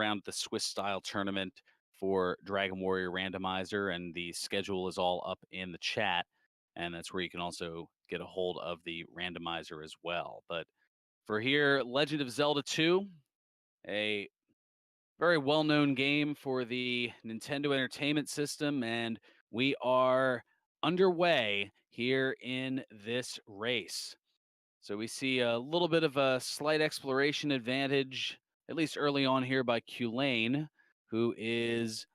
around the Swiss-style tournament for Dragon Warrior Randomizer, and the schedule is all up in the chat, and that's where you can also get a hold of the randomizer as well. But for here, Legend of Zelda 2, a very well-known game for the Nintendo Entertainment System, and we are underway here in this race. So we see a little bit of a slight exploration advantage, at least early on here by Lane, who is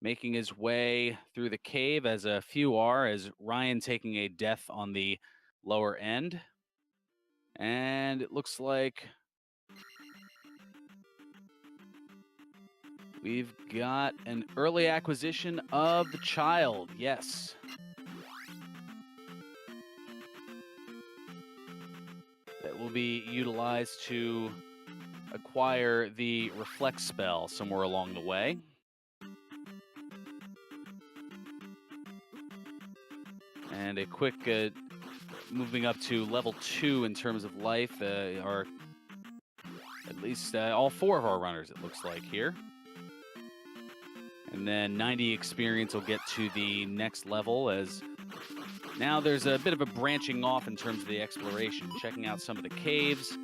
making his way through the cave, as a few are, as Ryan taking a death on the lower end. And it looks like we've got an early acquisition of the child. Yes. That will be utilized to acquire the reflect spell somewhere along the way. And a quick moving up to level 2 in terms of life are at least all 4 of our runners, it looks like here. And then 90 experience will get to the next level, as now there's a bit of a branching off in terms of the exploration, checking out some of the caves,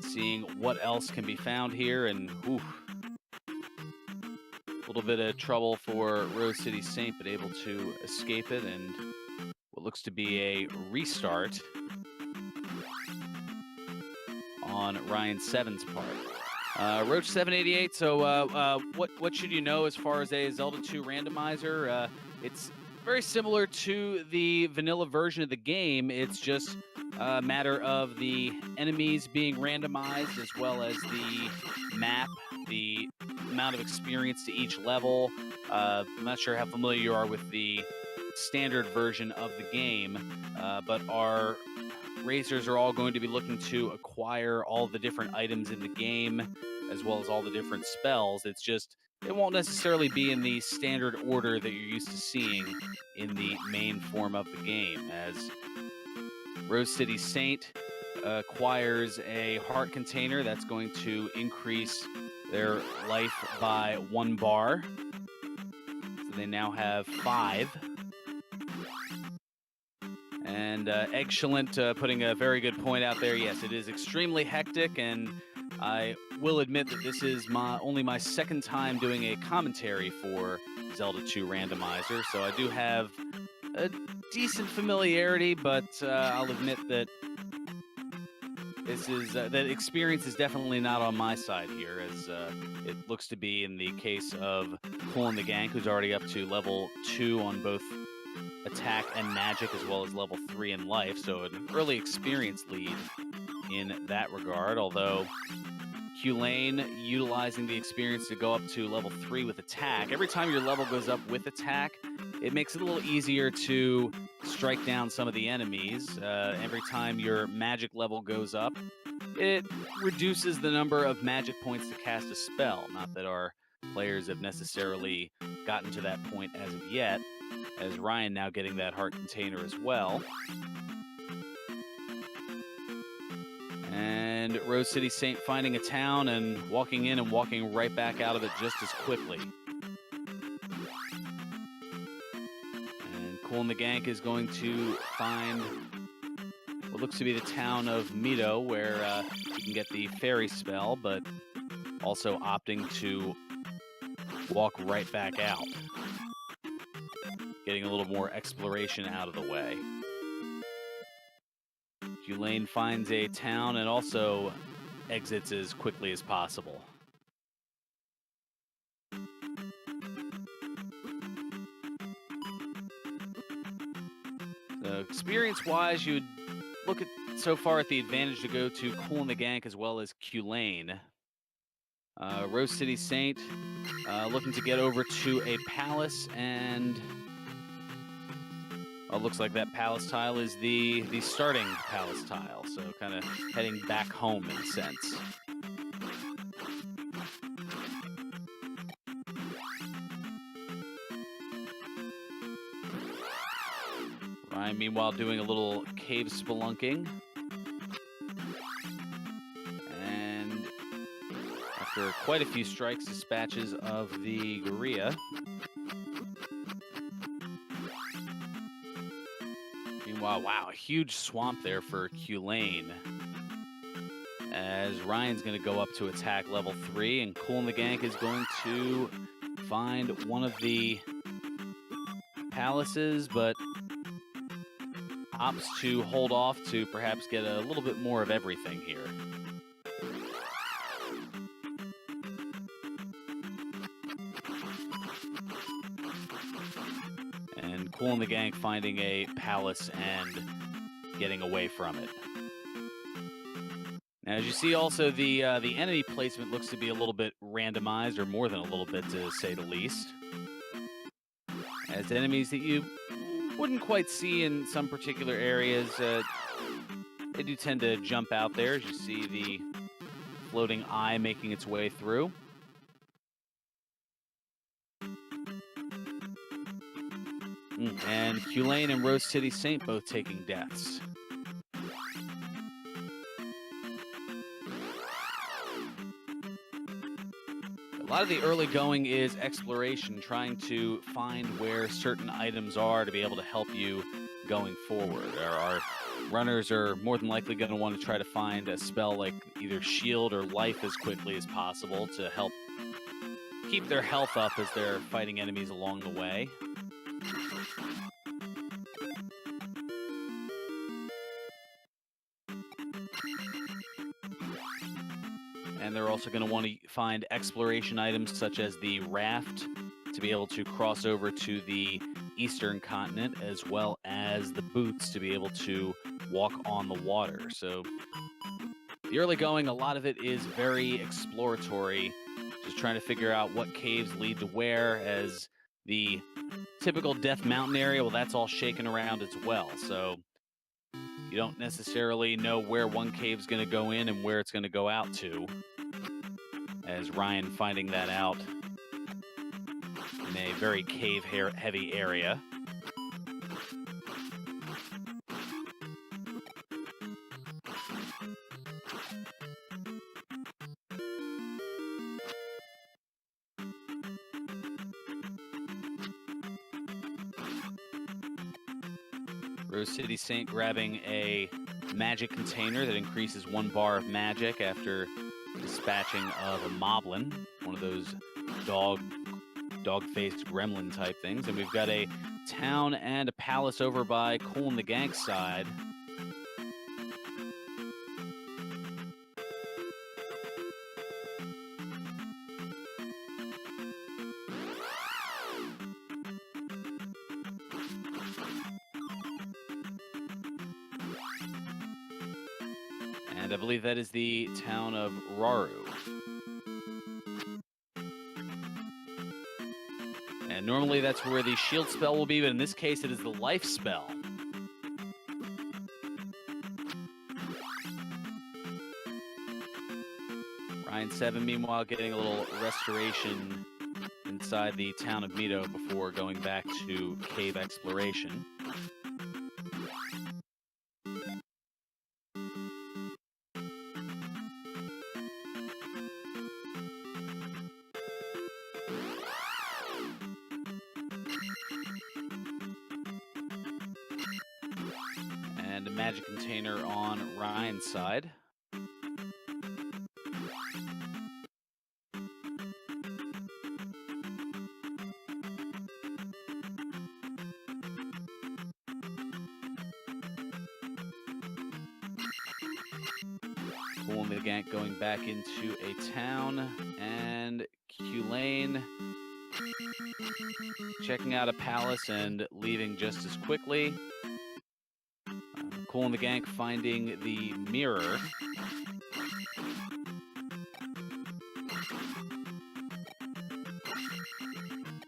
seeing what else can be found here, and a little bit of trouble for Rose City Saint, but able to escape it, and what looks to be a restart on Ryan 7's part. Roach 788. So, what should you know as far as a Zelda 2 randomizer? It's very similar to the vanilla version of the game. It's just a matter of the enemies being randomized, as well as the map, the amount of experience to each level. I'm not sure how familiar you are with the standard version of the game, but our racers are all going to be looking to acquire all the different items in the game, as well as all the different spells. It's just, it won't necessarily be in the standard order that you're used to seeing in the main form of the game, as Rose City Saint acquires a heart container that's going to increase their life by 1 bar. So they now have 5. And Eggcellent putting a very good point out there. Yes, it is extremely hectic, and I will admit that this is only my second time doing a commentary for Zelda 2 Randomizer, so I do have a decent familiarity, but I'll admit that this is that experience is definitely not on my side here, as it looks to be in the case of Cool and the Gank, who's already up to level 2 on both attack and magic, as well as level 3 in life, so an early experience lead in that regard, although Lane utilizing the experience to go up to level 3 with attack. Every time your level goes up with attack, it makes it a little easier to strike down some of the enemies. Every time your magic level goes up, it reduces the number of magic points to cast a spell. Not that our players have necessarily gotten to that point as of yet, as Ryan now getting that heart container as well. And Rose City Saint finding a town and walking in and walking right back out of it just as quickly. And Cool and the Gank is going to find what looks to be the town of Mito, where you can get the fairy spell, but also opting to walk right back out, getting a little more exploration out of the way. Lane finds a town and also exits as quickly as possible. So experience-wise, you'd look at so far at the advantage to go to Cool and the Gank as well as Lane. Rose City Saint looking to get over to a palace, and looks like that palace tile is the starting palace tile, so kind of heading back home in a sense. Ryan, meanwhile, doing a little cave spelunking. And after after quite a few strikes, dispatches of the Gorilla. Meanwhile, wow, a huge swamp there for Culane. As Ryan's going to go up to attack level 3, and Cool and the Gank is going to find one of the palaces, but opts to hold off to perhaps get a little bit more of everything here. And Cool and the Gank finding a palace and getting away from it. Now, as you see, also the enemy placement looks to be a little bit randomized, or more than a little bit, to say the least. As enemies that you wouldn't quite see in some particular areas, they do tend to jump out there, as you see the floating eye making its way through. And Culane and Rose City Saint both taking deaths. A lot of the early going is exploration, trying to find where certain items are to be able to help you going forward. Our runners are more than likely going to want to try to find a spell like either shield or life as quickly as possible to help keep their health up as they're fighting enemies along the way. And they're also going to want to find exploration items such as the raft to be able to cross over to the eastern continent, as well as the boots to be able to walk on the water. So the early going, a lot of it is very exploratory, just trying to figure out what caves lead to where, as the typical Death Mountain area, well, that's all shaken around as well. So you don't necessarily know where one cave's going to go in and where it's going to go out to, as Ryan finding that out in a very cave-heavy area. Rose City Saint grabbing a magic container that increases 1 bar of magic after dispatching of a moblin, one of those dog-faced gremlin type things. And we've got a town and a palace over by Cool and the Gank side. And I believe that is the town of Raru. And normally that's where the shield spell will be, but in this case it is the life spell. Ryan 7, meanwhile, getting a little restoration inside the town of Mito before going back to cave exploration. And a magic container on Ryan's side. Cool and the Gank going back into a town, and Culane checking out a palace and leaving just as quickly. Cool and the Gank finding the mirror.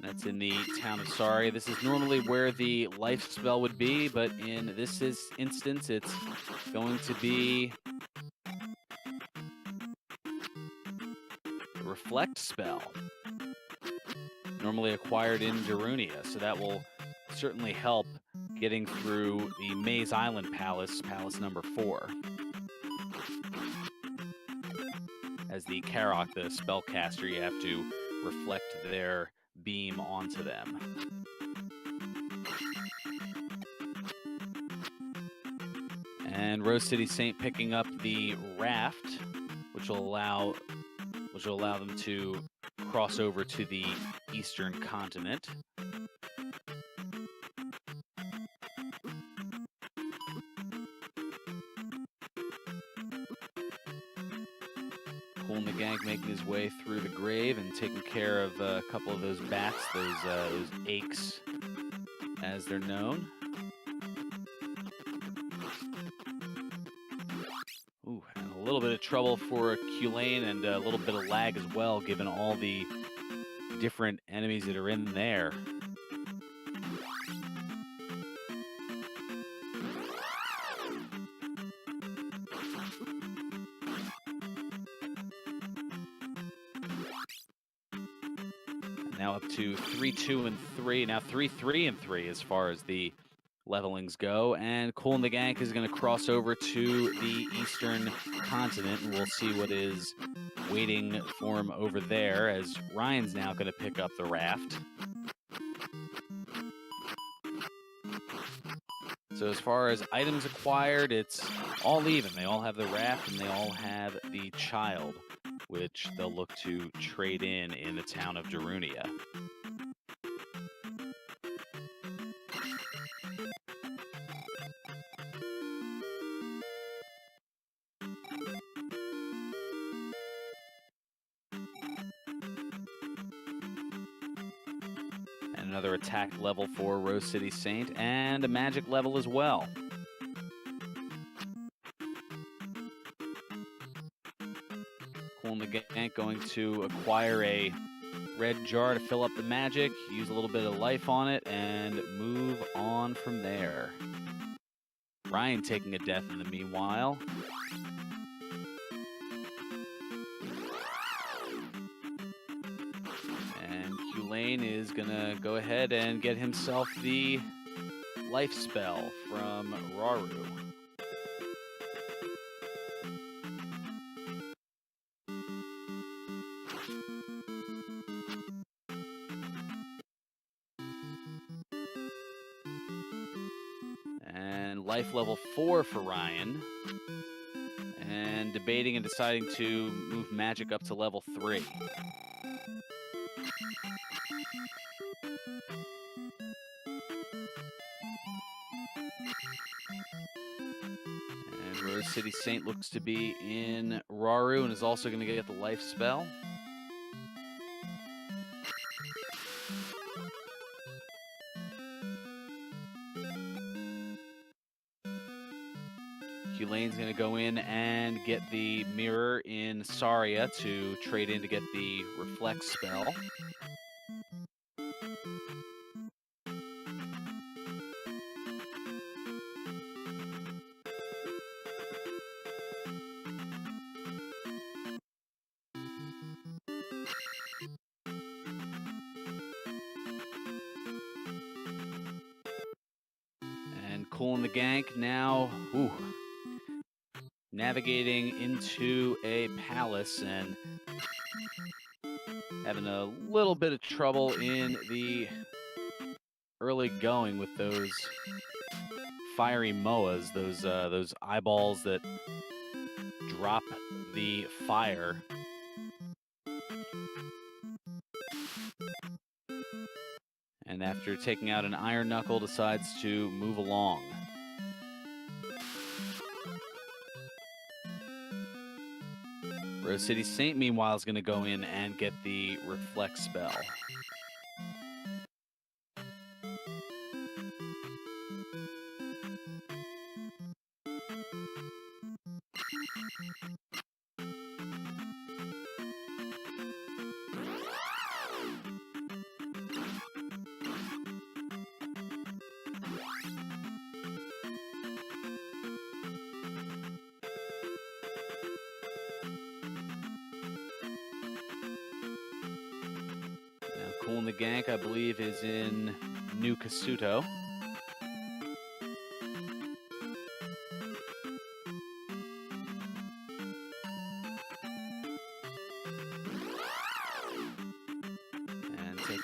That's in the town of Sari. This is normally where the life spell would be, but in this instance, it's going to be the Reflect spell, normally acquired in Darunia, so that will certainly help getting through the Maze Island Palace, Palace number 4. as the Karok, the spellcaster, you have to reflect their beam onto them. And Rose City Saint picking up the raft, which will allow them to cross over to the eastern continent. Cool and the gang making his way through the grave and taking care of a couple of those bats, those aches, as they're known. Ooh, and a little bit of trouble for Culane and a little bit of lag as well, given all the different enemies that are in there. Now up to 3, 2, and 3. Now 3, 3, and 3 as far as the levelings go. And Cool and the Gank is going to cross over to the eastern continent, and we'll see what is waiting for him over there, as Ryan's now going to pick up the raft. So as far as items acquired, it's all even. They all have the raft and they all have the child, which they'll look to trade in the town of Darunia. And another attack level for Rose City Saint, and a magic level as well. Cool and the Gank going to acquire a red jar to fill up the magic, use a little bit of life on it, and move on from there. Ryan taking a death in the meanwhile. And Culane is going to go ahead and get himself the life spell from Raru. And life level 4 for Ryan. And debating and deciding to move magic up to level 3. And Rose City Saint looks to be in Raru and is also going to get the life spell. Culane's going to go in and get the mirror in Saria to trade in to get the reflect spell. And Cool and the Gank now, navigating into a palace and having a little bit of trouble in the early going with those fiery moas, those eyeballs that drop the fire. And after taking out an Iron Knuckle, decides to move along. Rose City Saint, meanwhile, is going to go in and get the reflect spell. Cool and the Gank, I believe, is in New Kasuto.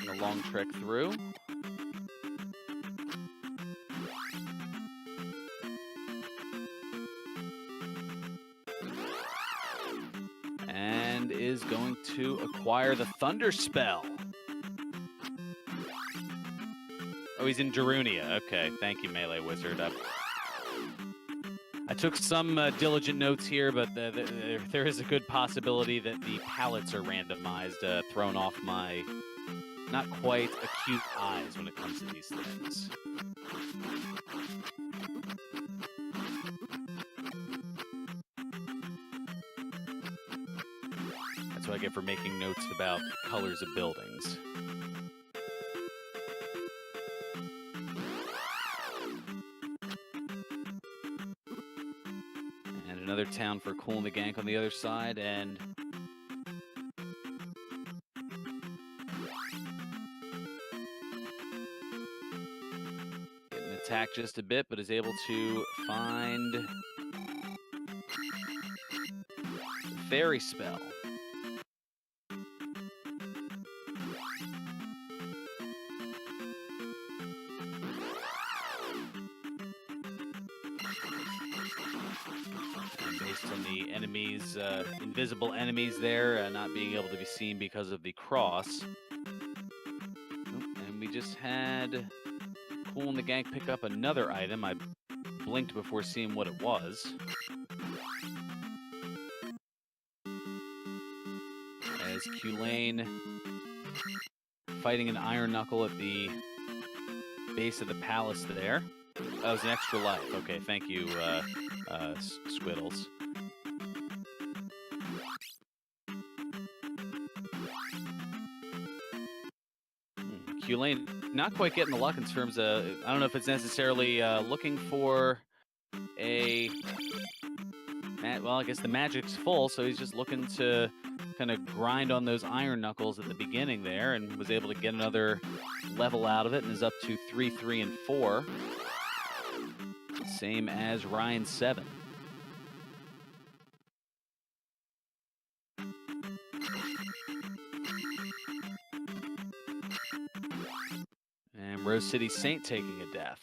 Taking a long trek through. And is going to acquire the Thunder Spell. Oh, he's in Darunia. Okay, thank you, Melee Wizard. I took some diligent notes here, but there is a good possibility that the palettes are randomized, thrown off my not quite acute eyes when it comes to these things. That's what I get for making notes about colors of buildings. And another town for Cool and the Gank on the other side, and getting attacked just a bit, but is able to find the Fairy Spell. Based on the enemies, invisible enemies there, not being able to be seen because of the cross. And we just had Cool and the Gank pick up another item. I blinked before seeing what it was. As Q-Lane fighting an Iron Knuckle at the base of the palace there. That was an extra life. Okay, thank you, Squiddles. Q-Lane not quite getting the luck in terms of, I don't know if it's necessarily looking for a, well, I guess the magic's full, so he's just looking to kind of grind on those Iron Knuckles at the beginning there, and was able to get another level out of it, and is up to 3, 3, and 4. Same as Ryan 7. And Rose City Saint taking a death.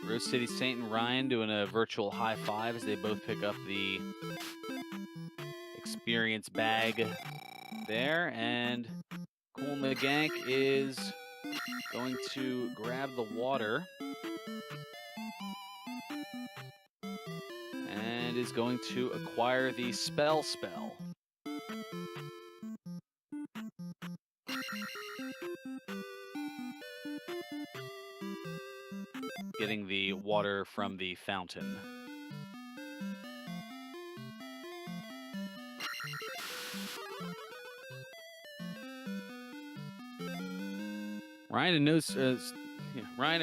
Rose City Saint and Ryan doing a virtual high five as they both pick up the experience bag there. And Cool and the Gank is going to grab the water and is going to acquire the spell. Getting the water from the fountain. Ryan and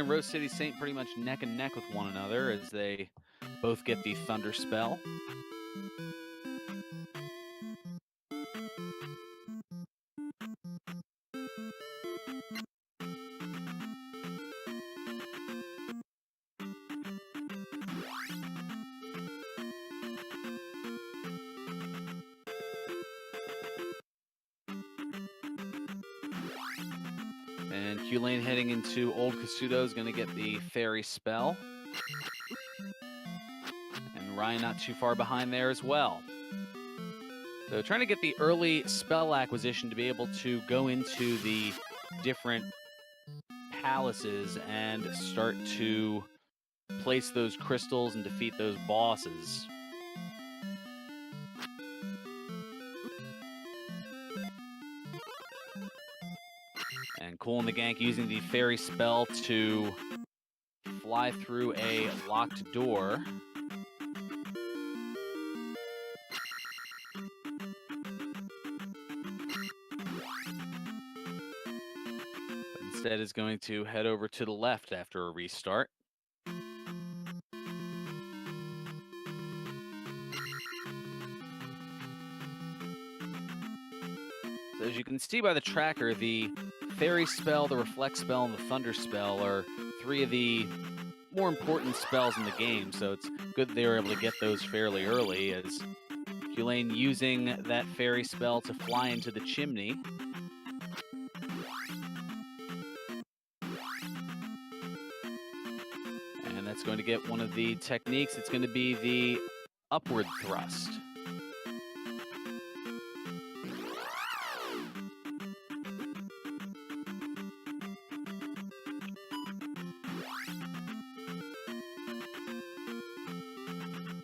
Rose City Saint pretty much neck and neck with one another as they both get the Thunder Spell. And Q-Lane heading into Old Kasuto is going to get the Fairy Spell. And Ryan not too far behind there as well. So trying to get the early spell acquisition to be able to go into the different palaces and start to place those crystals and defeat those bosses. And Cool and the Gank using the Fairy Spell to fly through a locked door. Instead is going to head over to the left after a restart. So as you can see by the tracker, the Fairy Spell, the Reflect Spell, and the Thunder Spell are three of the more important spells in the game, so it's good they were able to get those fairly early, as Culain using that Fairy Spell to fly into the chimney. And that's going to get one of the techniques. It's going to be the upward thrust.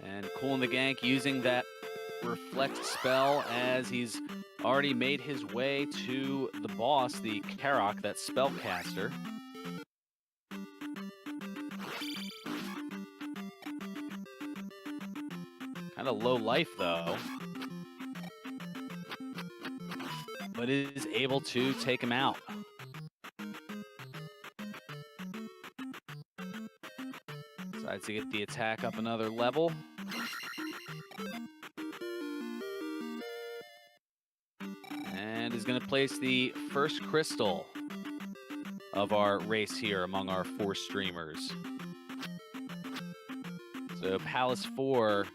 And Cool in the Gank using that Reflect spell as he's already made his way to the boss, the Karok, that spellcaster. Kind of low life though, but is able to take him out. Decides to get the attack up another level. And is going to place the first crystal of our race here among our 4 streamers. So Palace 4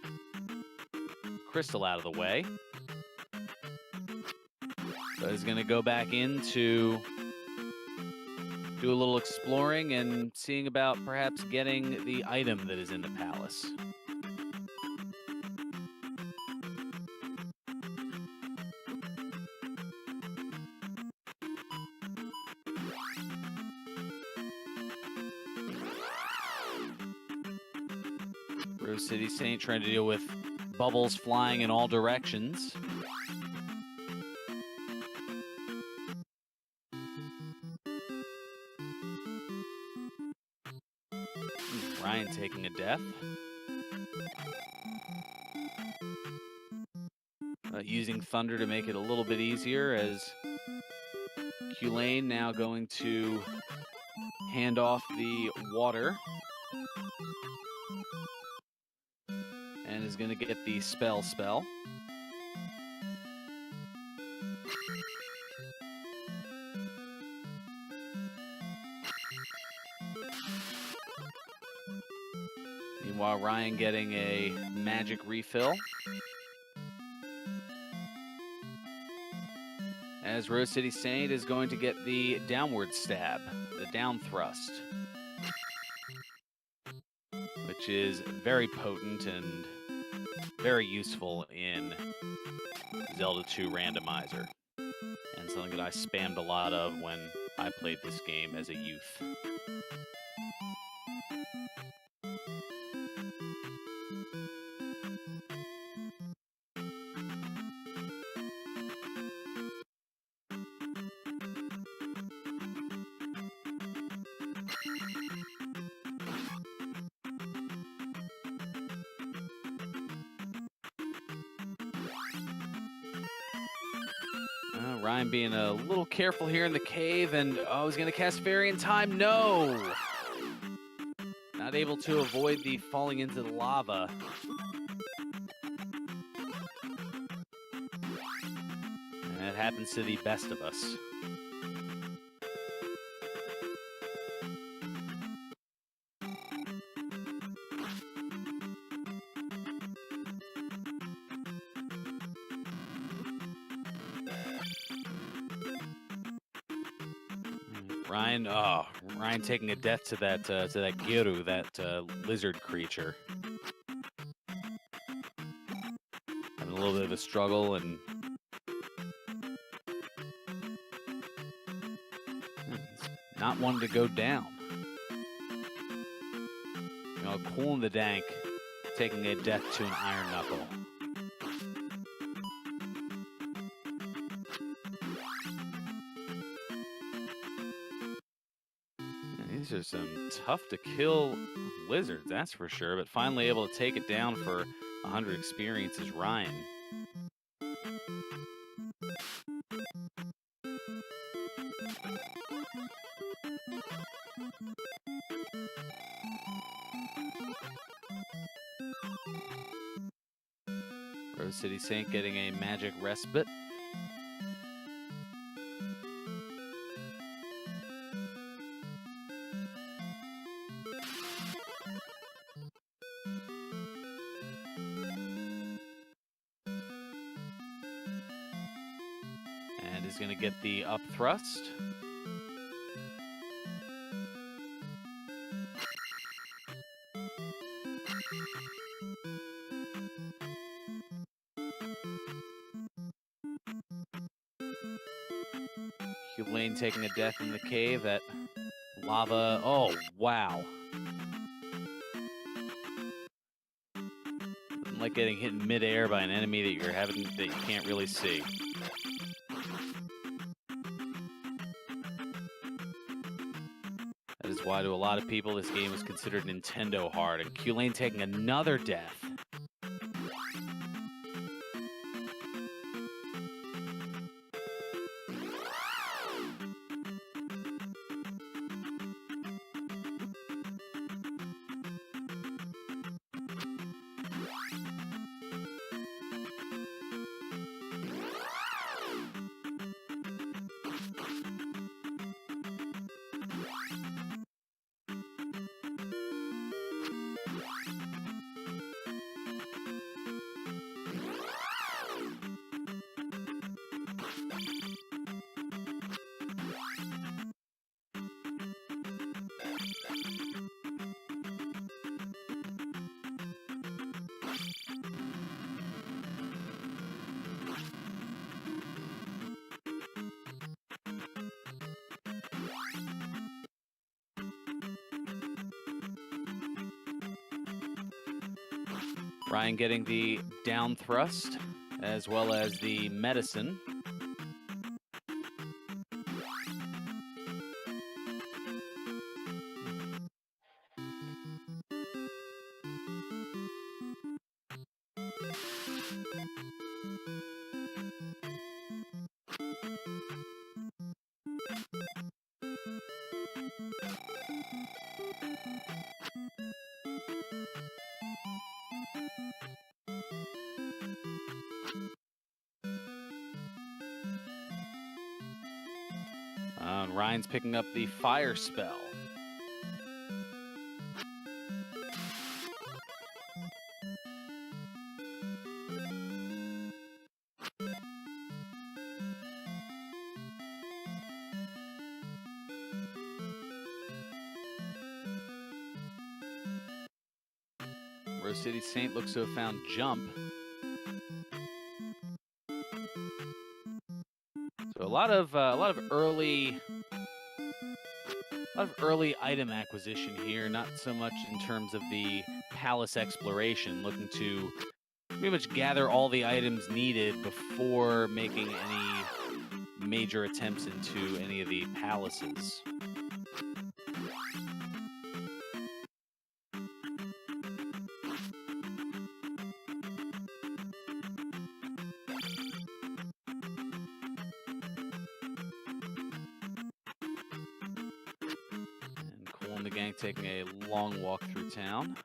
crystal out of the way. So he's going to go back in to do a little exploring and seeing about perhaps getting the item that is in the palace. Rose City Saint trying to deal with bubbles flying in all directions. Ryan taking a death. Using Thunder to make it a little bit easier, as Culain now going to hand off the water. And is going to get the spell. Meanwhile, Ryan getting a magic refill. As Rose City Saint is going to get the downward stab, the down thrust, which is very potent and very useful in Zelda 2 Randomizer, and something that I spammed a lot of when I played this game as a youth. Ryan being a little careful here in the cave, and he's going to cast Fairy in time. No! Not able to avoid the falling into the lava. And it happens to the best of us. Ryan taking a death to that Giru, that lizard creature. Having a little bit of a struggle, and not one to go down. Cool in the Dank taking a death to an Iron Knuckle. These are some tough to kill lizards, that's for sure, but finally able to take it down for 100 experience is Ryan. Rose City Saint getting a magic respite. And is going to get the up thrust. Lane taking a death in the cave. That lava. Oh, wow. Nothing like getting hit in midair by an enemy that you can't really see. That is why to a lot of people this game is considered Nintendo hard. And Q-Lane taking another death. Ryan getting the down thrust as well as the medicine. Ryan's picking up the fire spell. Rose City Saint looks to have found jump. So a lot of early item acquisition here, not so much in terms of the palace exploration, looking to pretty much gather all the items needed before making any major attempts into any of the palaces. The gang taking a long walk through town,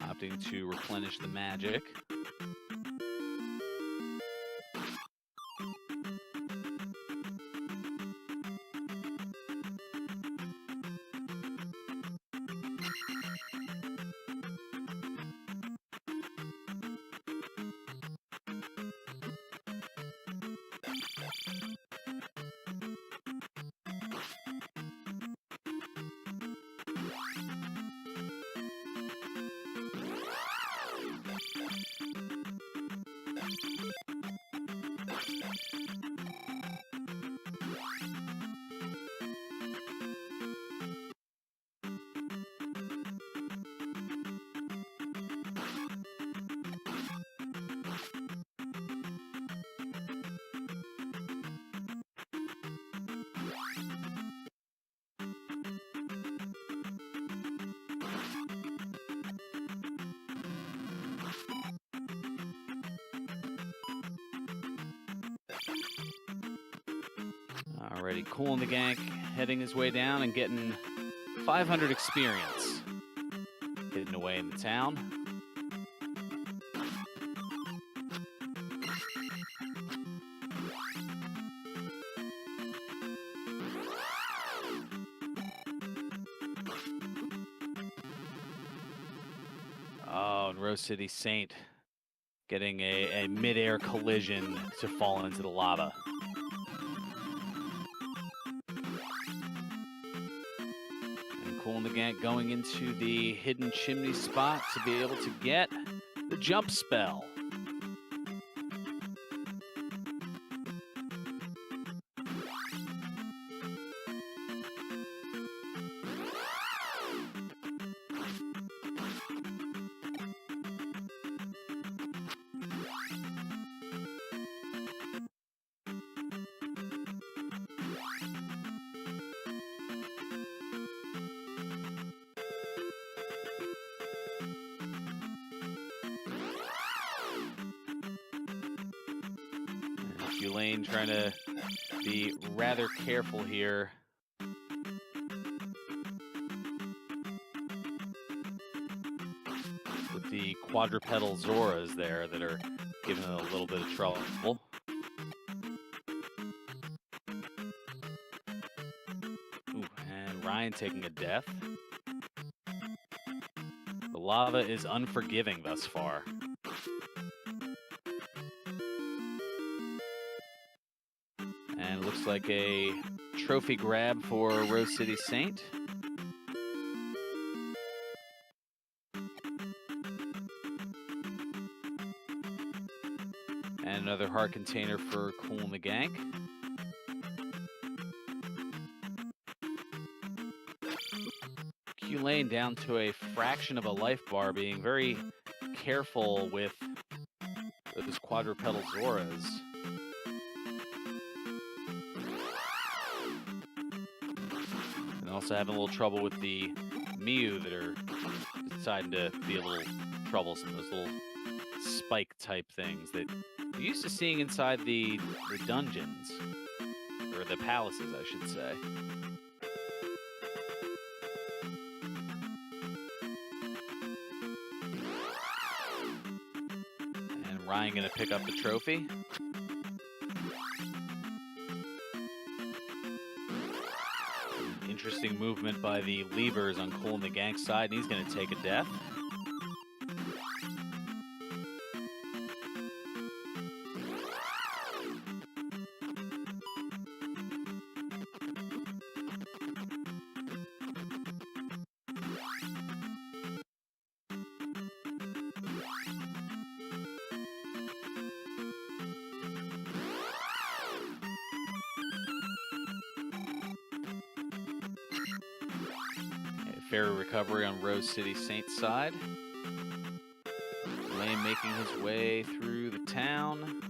opting to replenish the magic. Alrighty, Cool in the Gank heading his way down and getting 500 experience. Hidden away in the town. and Rose City Saint getting a mid-air collision to fall into the lava. And Cool and the Gang going into the hidden chimney spot to be able to get the jump spell. Lane trying to be rather careful here. With the quadrupedal Zoras there that are giving it a little bit of trouble. Ooh, and Ryan taking a death. The lava is unforgiving thus far. And it looks like a trophy grab for Rose City Saint. And another heart container for Cool and the Gang. Q-Lane down to a fraction of a life bar, being very careful with those quadrupedal Zoras. And also having a little trouble with the Mew that are deciding to be a little troublesome. Those little spike type things that you're used to seeing inside the dungeons, or the palaces, I should say. And Ryan gonna pick up the trophy. Interesting movement by the levers on Cool and the Gang side, and he's gonna take a death. Fairy recovery on Rose City Saint's side. Lane making his way through the town.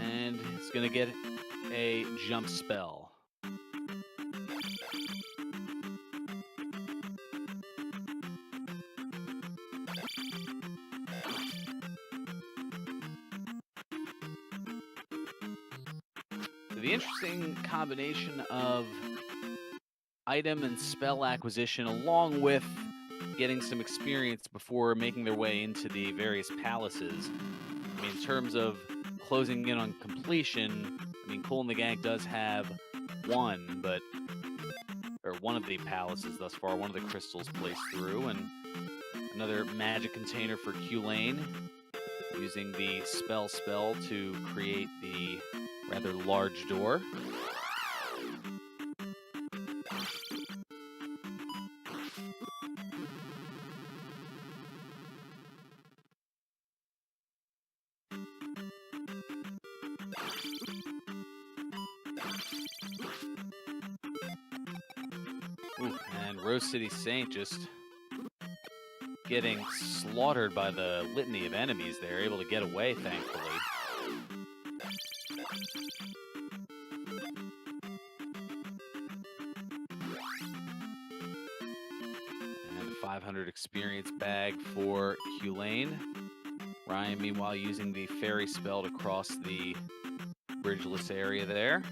And he's going to get a jump spell. The interesting combination of item and spell acquisition, along with getting some experience before making their way into the various palaces. I mean, in terms of closing in on completion, I mean, Cool and the Gang does have one of the palaces thus far, one of the crystals placed through, and another magic container for Q-Lane, using the spell to create the rather large door. Ooh, and Rose City Saint just getting slaughtered by the litany of enemies. They're able to get away, thankfully. And a 500 experience bag for Q-Lane. Ryan, meanwhile, using the fairy spell to cross the bridgeless area there.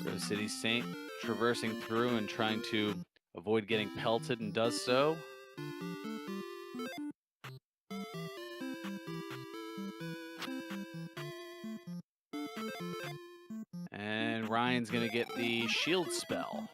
Rose City Saint traversing through and trying to avoid getting pelted, and does so. And Ryan's going to get the shield spell.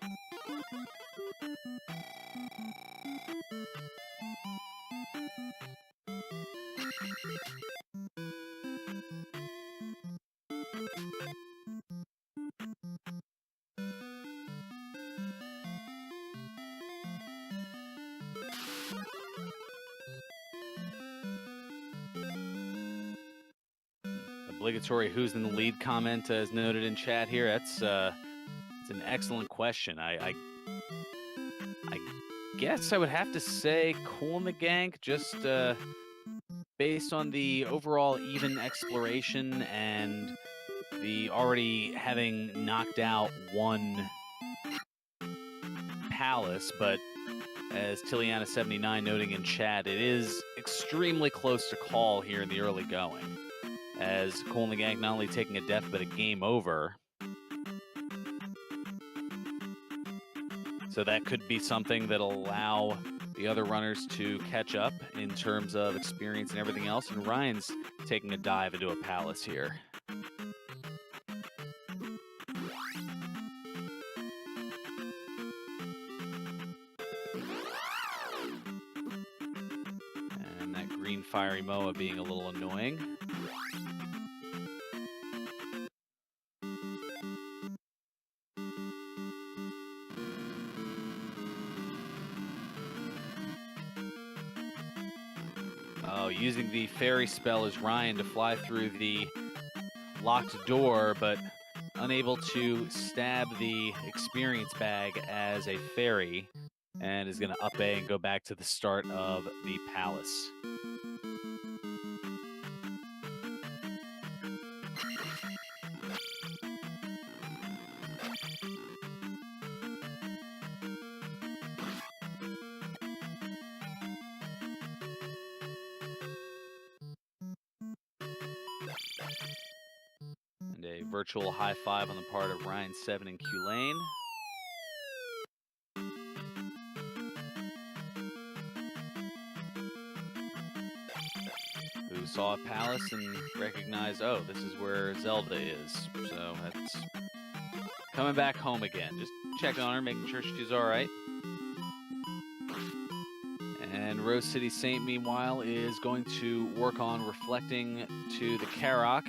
Obligatory who's in the lead comment as noted in chat here. It's an excellent question. I guess I would have to say Cool in the Gank, just based on the overall even exploration and the already having knocked out one palace, but as Tilliana79 noting in chat, it is extremely close to call here in the early going, as Cool in the Gank not only taking a death but a game over. So that could be something that'll allow the other runners to catch up in terms of experience and everything else. And Ryan's taking a dive into a palace here. And that green fiery Moa being a little annoying. Oh, using the fairy spell is Ryan to fly through the locked door, but unable to stab the experience bag as a fairy, and is going to up A and go back to the start of the palace. And a virtual high five on the part of Ryan7 and Q-Lane. Who saw a palace and recognized, oh, this is where Zelda is. So that's coming back home again. Just checking on her, making sure she's all right. And Rose City Saint, meanwhile, is going to work on reflecting to the Karok.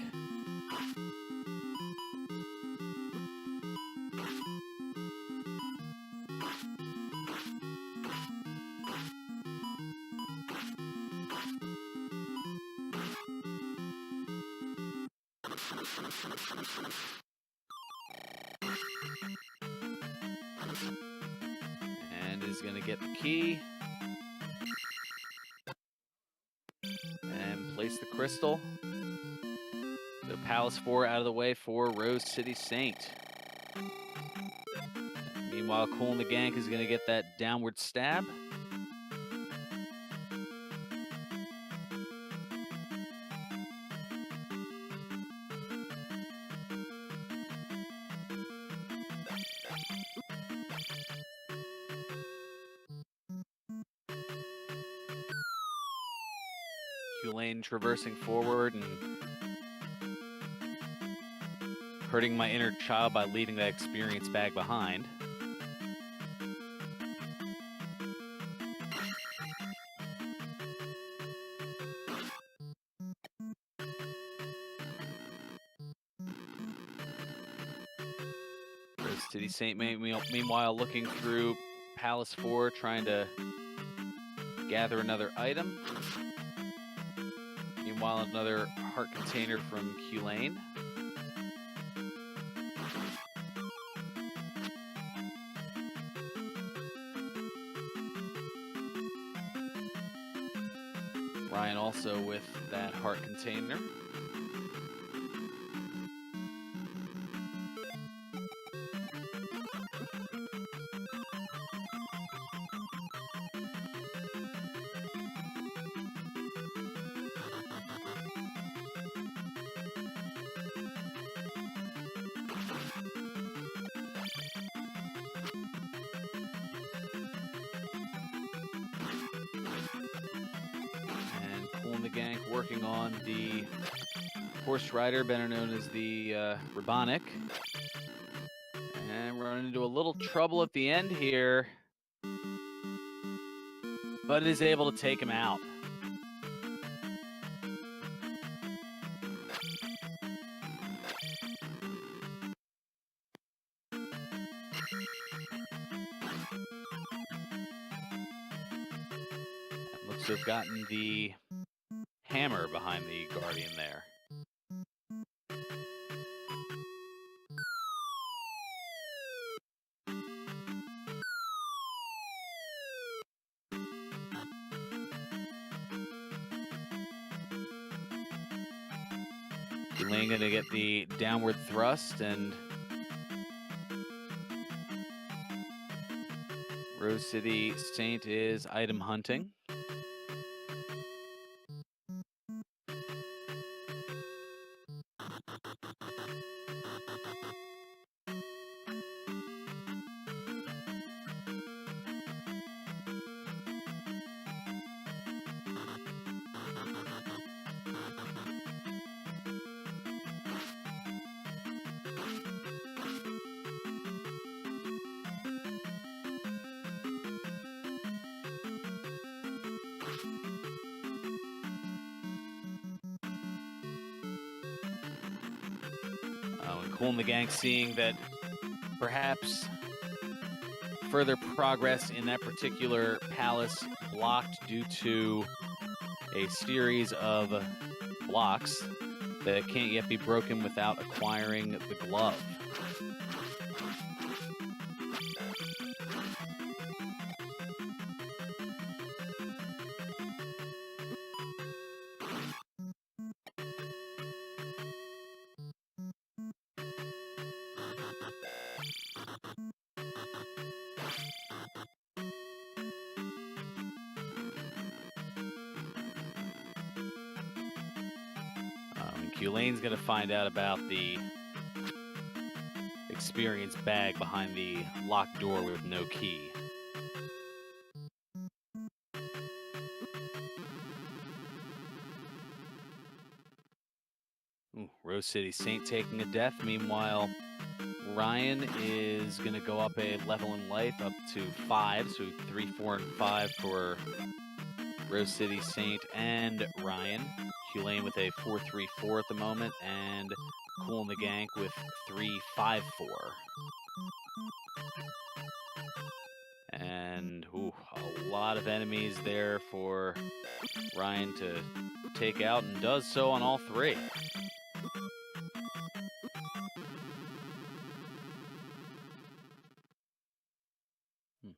And is going to get the key. And place the crystal. So Palace 4 out of the way for Rose City Saint. Meanwhile, Cool in the Gank is going to get that downward stab. Q-Lane traversing forward and hurting my inner child by leaving that experience bag behind. Rose City Saint meanwhile looking through Palace 4, trying to gather another item. Meanwhile, another heart container from Q-Lane. Ryan also with that heart container. the Gank working on the Horse Rider, better known as the Rabonic. And running into a little trouble at the end here. But is able to take him out. Looks to have gotten the hammer behind the Guardian there. Ling gonna get the downward thrust, and Rose City Saint is item hunting. And Cool and the Gang seeing that perhaps further progress in that particular palace blocked due to a series of blocks that can't yet be broken without acquiring the glove. Lane's going to find out about the experience bag behind the locked door with no key. Ooh, Rose City Saint taking a death. Meanwhile, Ryan is going to go up a level in life up to 5. So 3, 4, and 5 for Rose City Saint and Ryan. Lane with a 4-3-4 at the moment, and Cool and the Gank with 3-5-4. And a lot of enemies there for Ryan to take out, and does so on all 3.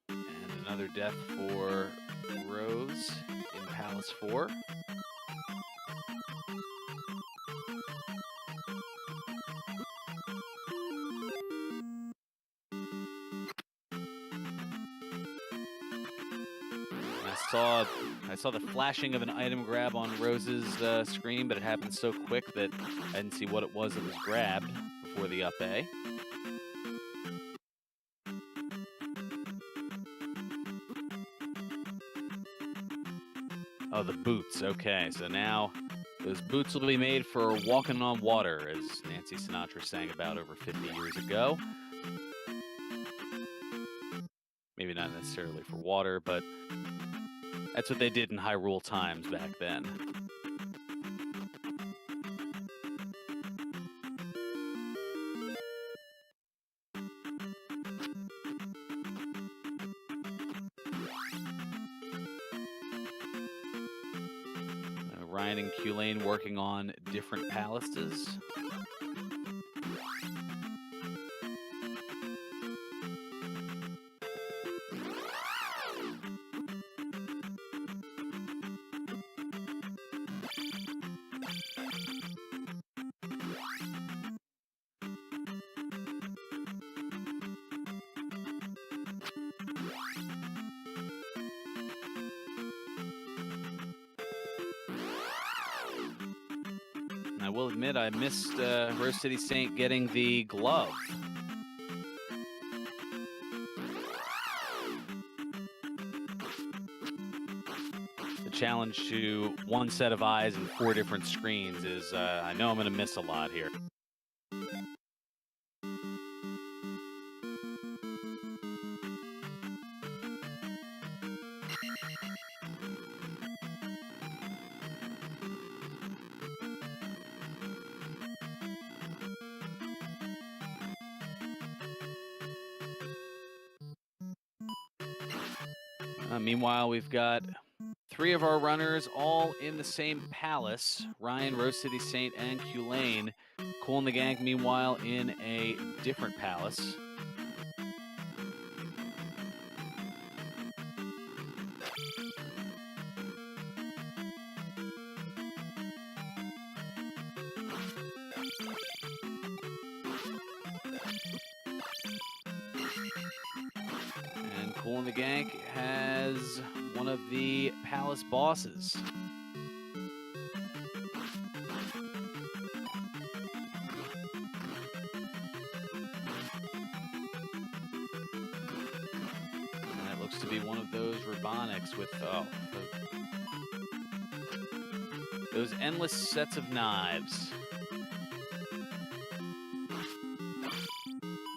And another death for Rose in Palace 4. I saw the flashing of an item grab on Rose's screen, but it happened so quick that I didn't see what it was that was grabbed before the up A. Oh, the boots. Okay, so now those boots will be made for walking on water, as Nancy Sinatra sang about over 50 years ago. Maybe not necessarily for water, but that's what they did in Hyrule times back then. Ryan and Q-Lane working on different palaces. I will admit I missed Rose City Saint getting the glove. The challenge to one set of eyes and 4 different screens is, I know I'm going to miss a lot here. Meanwhile, we've got 3 of our runners all in the same palace. Ryan, Rose City Saint, and Culane. Cool and the Gang, meanwhile, in a different palace. And Cool and the Gang has one of the palace bosses. And that looks to be one of those Robonics with those endless sets of knives.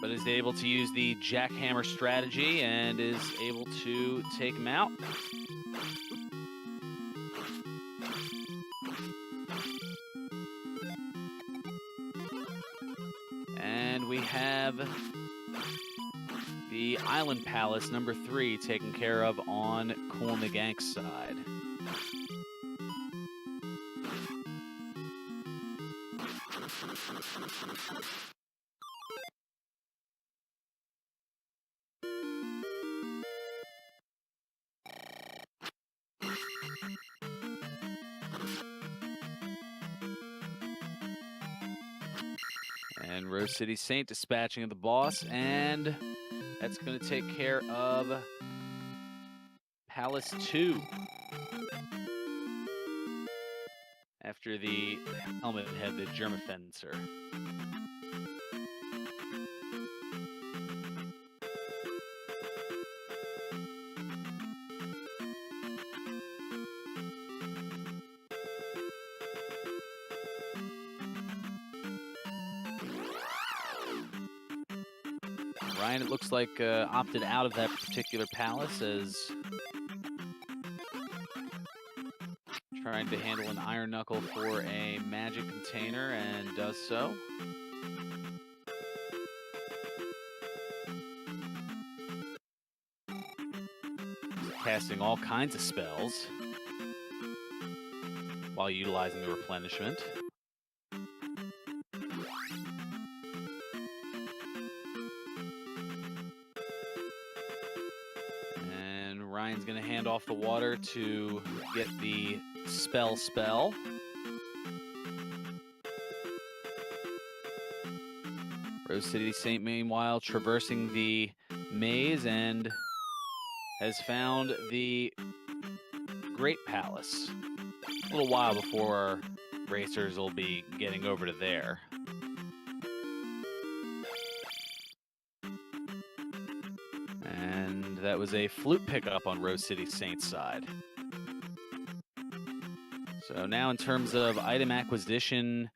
But is able to use the jackhammer strategy and is able to take him out. And we have the Island Palace number 3 taken care of on Cool and the Gang's side. And Rose City Saint dispatching of the boss, and that's going to take care of Palace 2. After the helmet had the Germafencer. Ryan, it looks like, opted out of that particular palace as trying to handle an Iron Knuckle for a magic container, and does so. Casting all kinds of spells while utilizing the replenishment. And Ryan's going to hand off the water to get the spell. Rose City Saint, meanwhile, traversing the maze and has found the Great Palace. A little while before our racers will be getting over to there. And that was a flute pickup on Rose City Saint's side. So now in terms of item acquisition,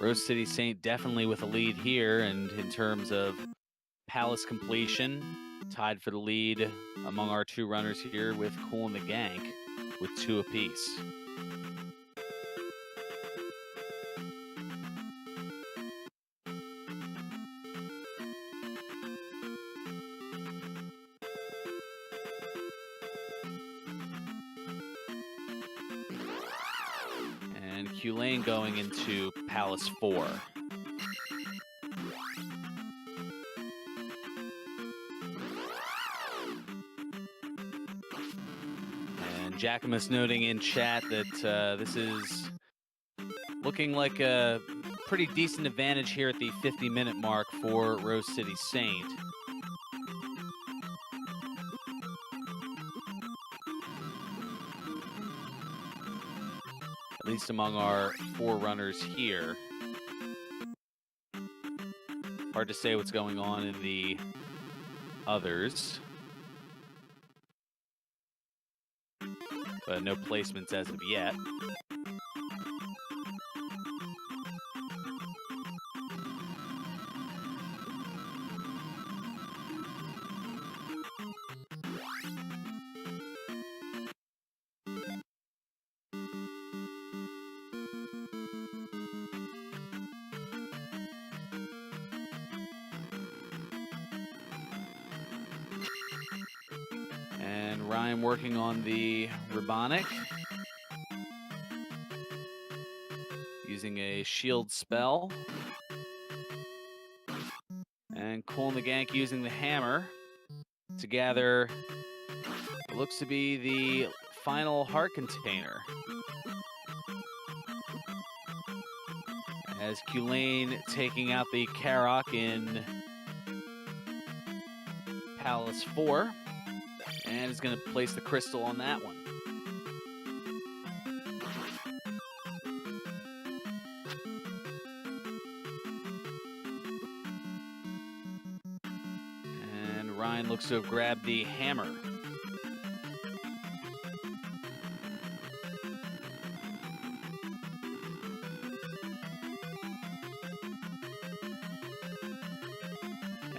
Rose City Saint definitely with a lead here, and in terms of palace completion, tied for the lead among our 2 runners here with Cool and the Gang with 2 apiece. And Culane going into Palace 4. And Jackamus noting in chat that this is looking like a pretty decent advantage here at the 50-minute mark for Rose City Saint. At least among our 4 runners here. Hard to say what's going on in the others. but no placements as of yet. And Ryan working on the Rabonic, using a shield spell. And Cole and the Gank using the hammer to gather what looks to be the final heart container. As Kulane taking out the Karok in Palace 4, and is going to place the crystal on that one. And Ryan looks to have grabbed the hammer.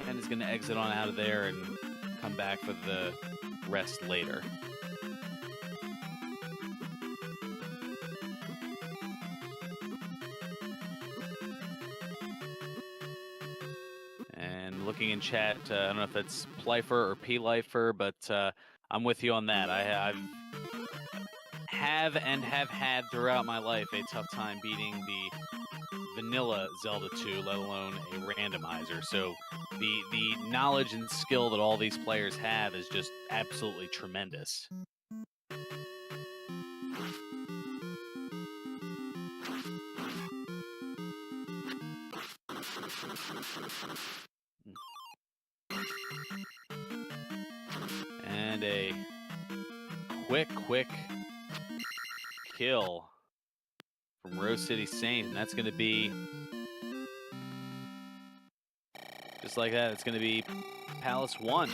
And is going to exit on out of there and come back for the rest later. And looking in chat, I don't know if that's Plifer or P-Lifer, but I'm with you on that. I have had throughout my life a tough time beating the vanilla Zelda 2, let alone a randomizer. So the knowledge and skill that all these players have is just absolutely tremendous. And a quick kill from Rose City Saint, and that's going to be just like that. It's going to be Palace 1.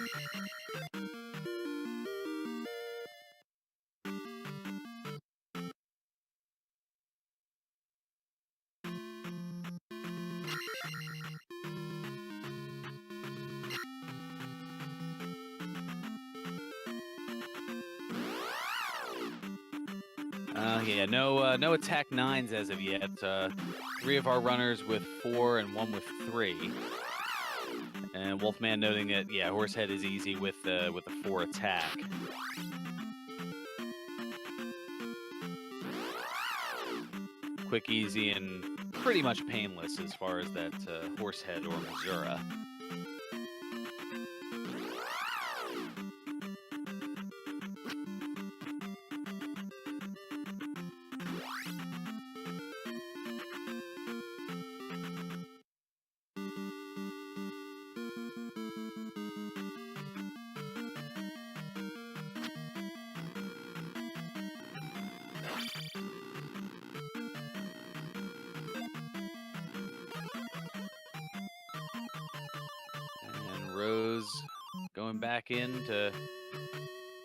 Yeah, no attack 9s as of yet. 3 of our runners with 4 and 1 with 3. And Wolfman noting that, yeah, Horsehead is easy with a 4 attack. Quick, easy, and pretty much painless as far as that Horsehead or Missouri. Rose going back in to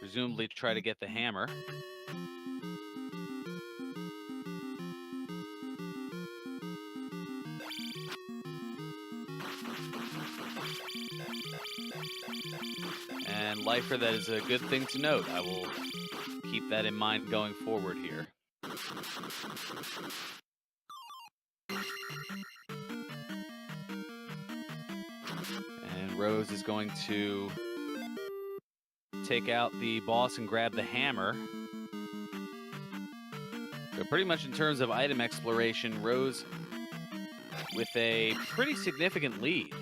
presumably try to get the hammer. And Lifer, that is a good thing to note. I will keep that in mind going forward here. And Rose is going to take out the boss and grab the hammer. So pretty much in terms of item exploration, Rose with a pretty significant lead.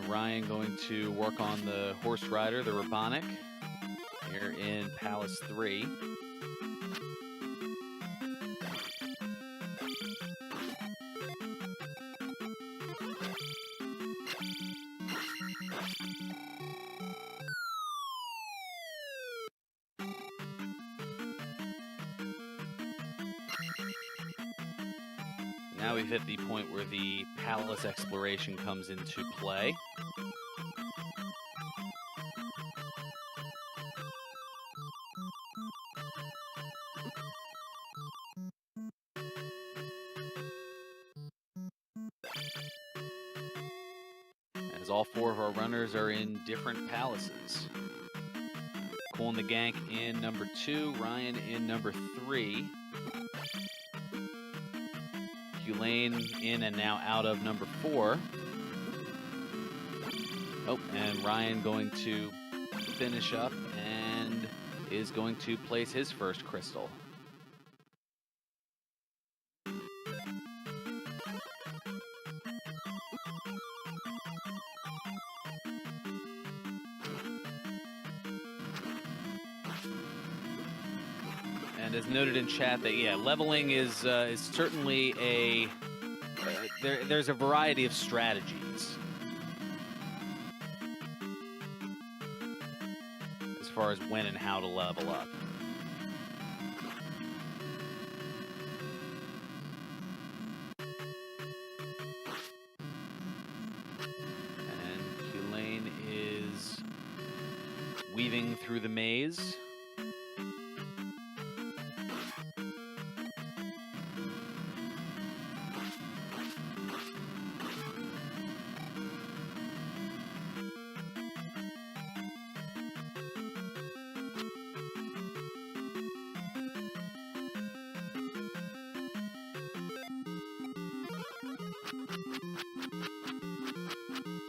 Ryan going to work on the Horse Rider, the Rabonic, here in Palace 3. Now we've hit the point where the palace exploration comes into play. As all 4 of our runners are in different palaces. Cool and the Gank in number 2, Ryan in number 3. Lane in and now out of number 4. Oh, and Ryan going to finish up and is going to place his first crystal. And as noted in chat, that leveling is certainly a there's a variety of strategies as far as when and how to level up. And Kulane is weaving through the maze.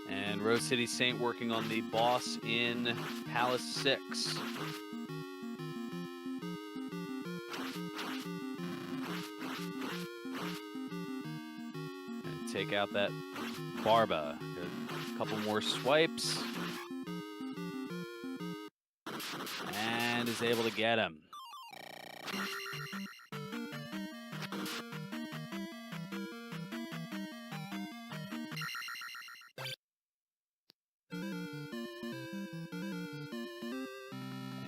And Rose City Saint working on the boss in Palace 6. And take out that Barba. A couple more swipes. And is able to get him.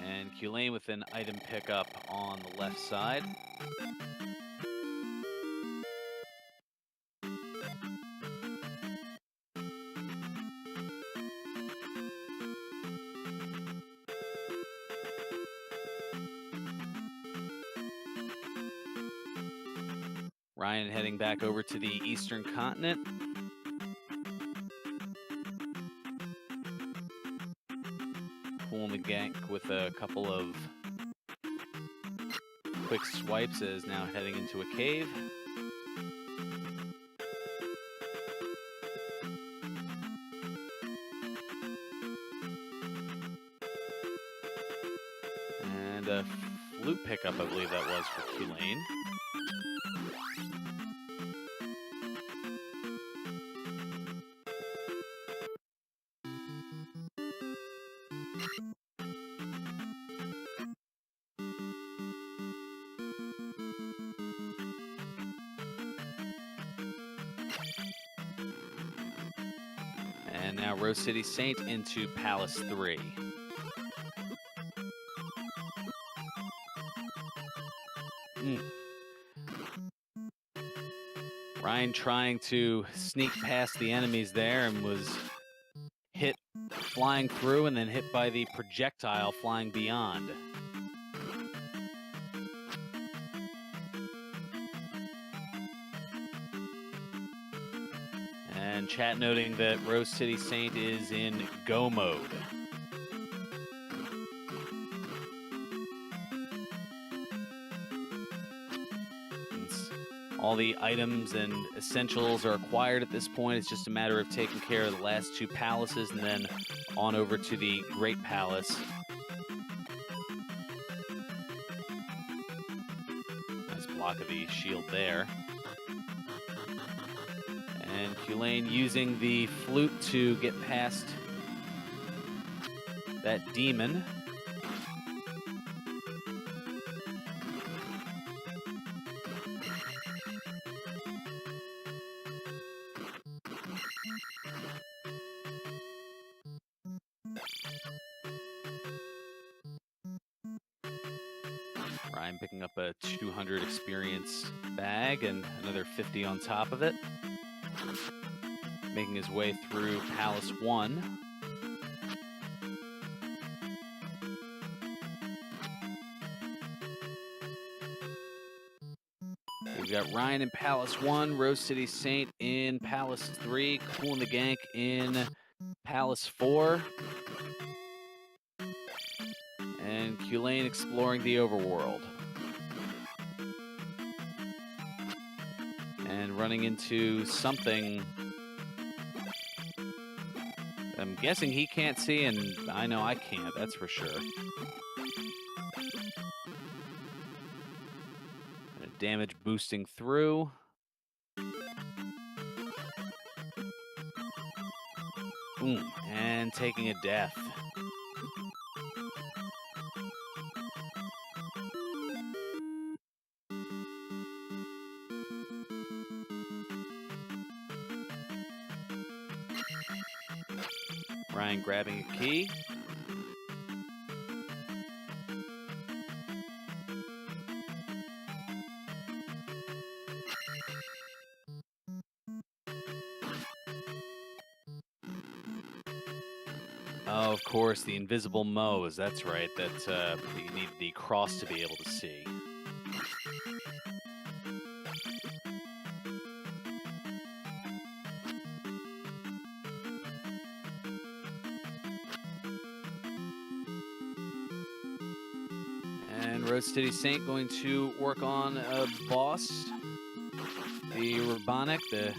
And Kulane with an item pickup on the left side. Ryan heading back over to the Eastern Continent. Cool the Gank with a couple of quick swipes is now heading into a cave. And a flute pickup, I believe that was for Kulane. And now Rose City Saint into Palace 3. Ryan trying to sneak past the enemies there and was hit flying through and then hit by the projectile flying beyond. And chat noting that Rose City Saint is in go mode. All the items and essentials are acquired at this point. It's just a matter of taking care of the last 2 palaces and then on over to the Great Palace. Nice block of the shield there. And Kulane using the flute to get past that demon. Ryan picking up a 200 experience bag and another 50 on top of it. Making his way through Palace 1. We've got Ryan in Palace 1, Rose City Saint in Palace 3, Cool and the Gank in Palace 4, and Culane exploring the overworld. And running into something I'm guessing he can't see, and I know I can't, that's for sure. Damage boosting through. Boom, and taking a death. Ryan grabbing a key. Oh, of course, the invisible Moes. That's right. That you need the cross to be able to see. And Rose City Saint going to work on a boss, the Rabonic, the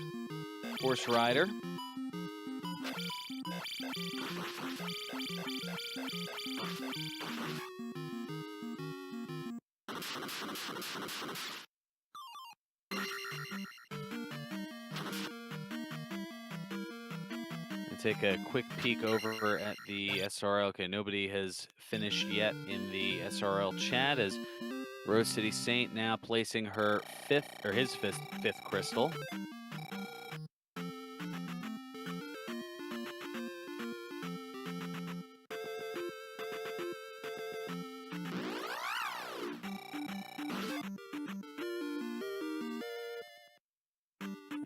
horse rider. Take a quick peek over at the SRL. Okay, nobody has finished yet in the SRL chat as Rose City Saint now placing her his fifth crystal.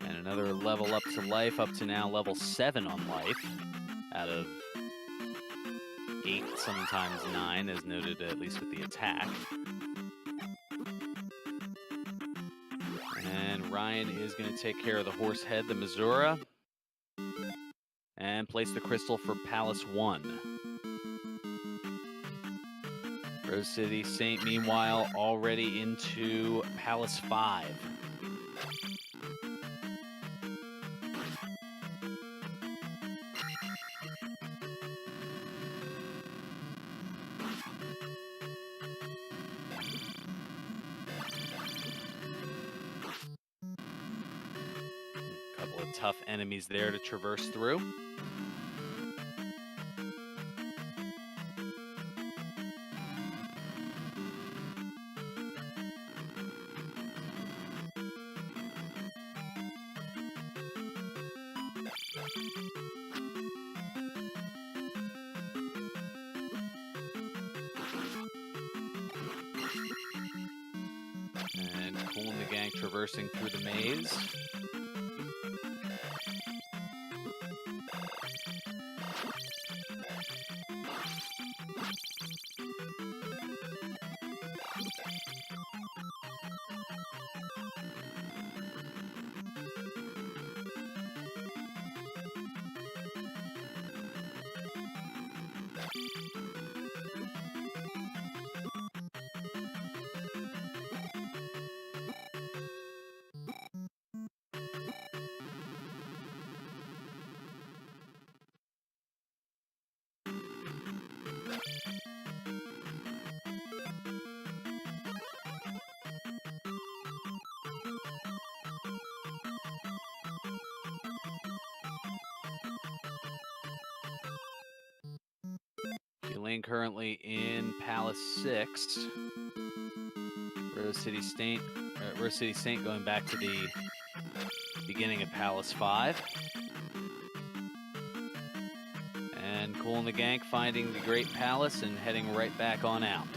And another level up to life, up to now level 7 on life, out of 8, sometimes 9, as noted at least with the attack. And Ryan is going to take care of the horse head, the Missoura, and place the crystal for Palace 1. Rose City Saint, meanwhile, already into Palace 5. Couple of tough enemies there to traverse through. And Cool and the Gang traversing through the maze. Culane currently in Palace 6. Rose City Saint going back to the beginning of Palace 5. And Cool and the Gank finding the Great Palace and heading right back on out.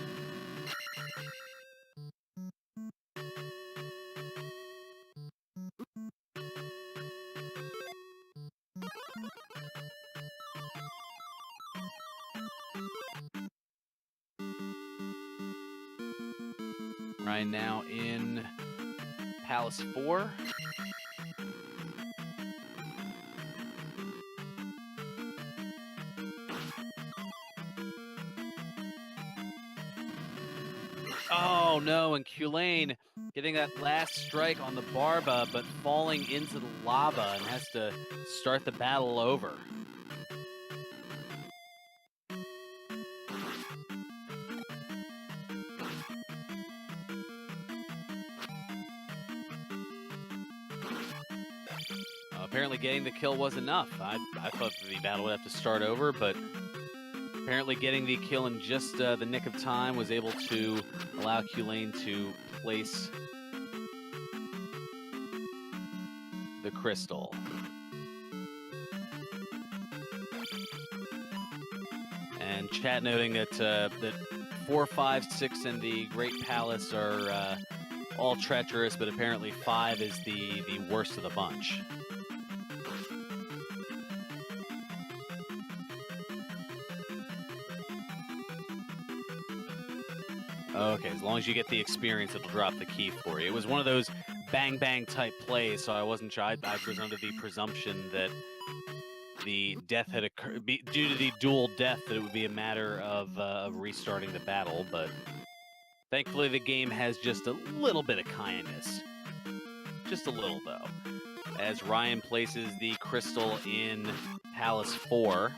Right now in Palace 4. Oh no, and Culane getting that last strike on the Barba, but falling into the lava and has to start the battle over. Apparently getting the kill was enough. I thought the battle would have to start over, but apparently getting the kill in just the nick of time was able to allow Culane to place the crystal. And chat noting that that 4, 5, 6, and the Great Palace are all treacherous, but apparently 5 is the worst of the bunch. Okay, as long as you get the experience, it'll drop the key for you. It was one of those bang bang type plays, so I wasn't sure. I was under the presumption that the death had occurred due to the dual death, that it would be a matter of restarting the battle. But thankfully, the game has just a little bit of kindness, just a little though. As Ryan places the crystal in Palace 4.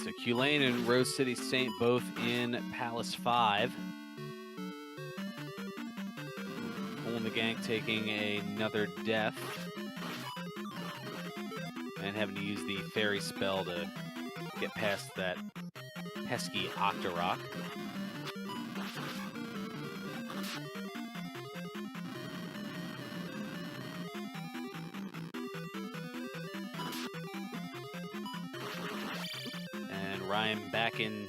So Culane and Rose City Saint both in Palace 5. Pulling the Gank taking another death. And having to use the fairy spell to get past that pesky Octorok. Ryan back in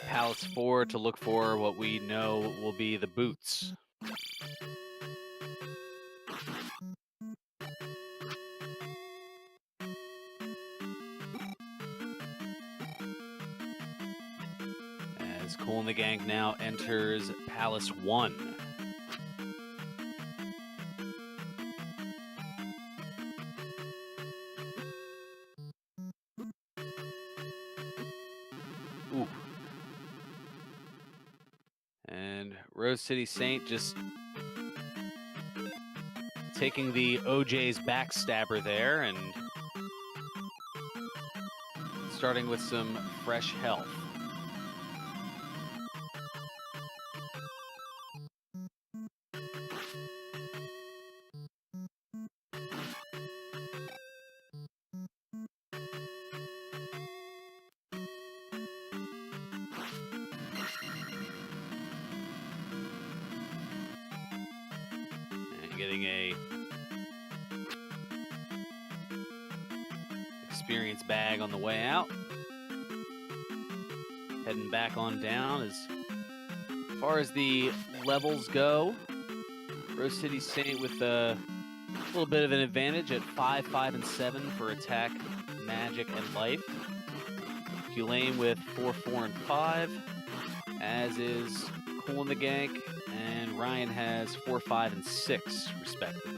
Palace 4 to look for what we know will be the boots. As Cool and the Gang now enters Palace 1. Ooh. And Rose City Saint just taking the OJ's backstabber there and starting with some fresh health. Getting a experience bag on the way out. Heading back on down. As far as the levels go, Rose City Saint with a little bit of an advantage at 5, 5, and 7 for attack, magic, and life. Culane with 4, 4, and 5, as is Cool and the Gank, and Ryan has 4, 5, and 6, respectively.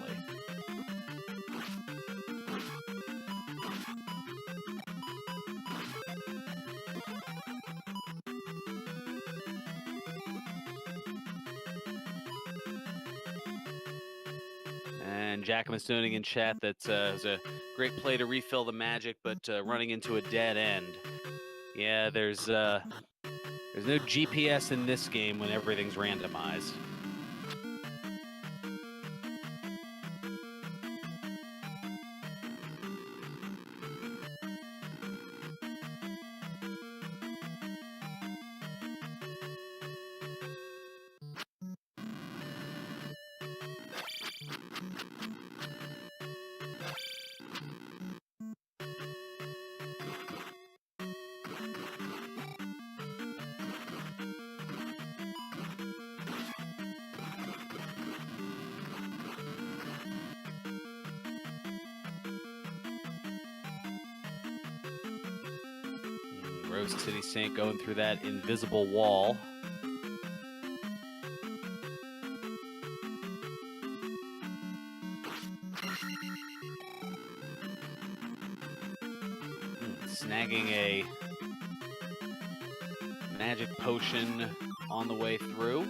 And Jackamus noting in chat that it was a great play to refill the magic, but running into a dead end. Yeah, there's no GPS in this game when everything's randomized. Rose City Saint going through that invisible wall. Snagging a magic potion on the way through.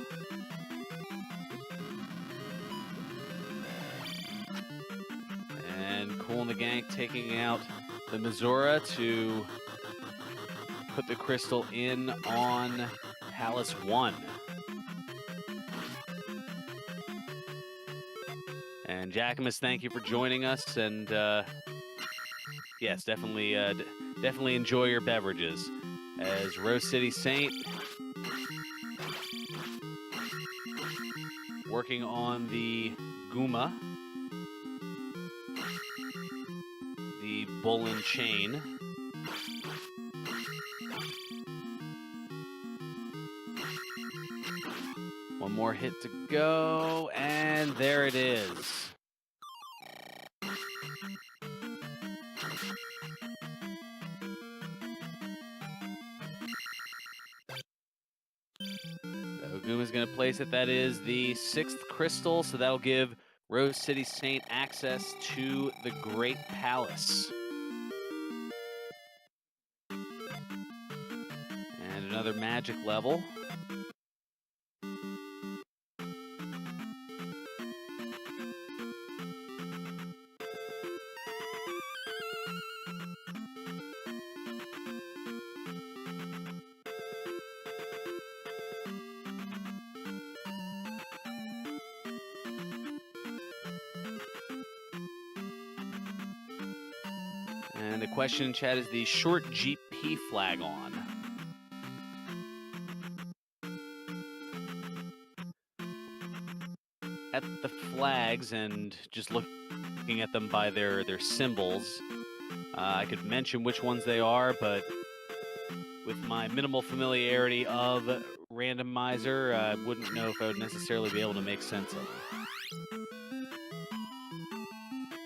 And Cool and the Gang taking out the Missoura to put the crystal in on Palace 1. And Jackamus, thank you for joining us. And yes, definitely enjoy your beverages. As Rose City Saint working on the Guma, the bull and chain. One more hit to go, and there it is. So Guma's going to place it. That is the 6th crystal, so that'll give Rose City Saint access to the Great Palace. And another magic level. And the question in chat is the short GP flag on? At the flags and just looking at them by their symbols, I could mention which ones they are, but with my minimal familiarity of Randomizer, I wouldn't know if I would necessarily be able to make sense of them.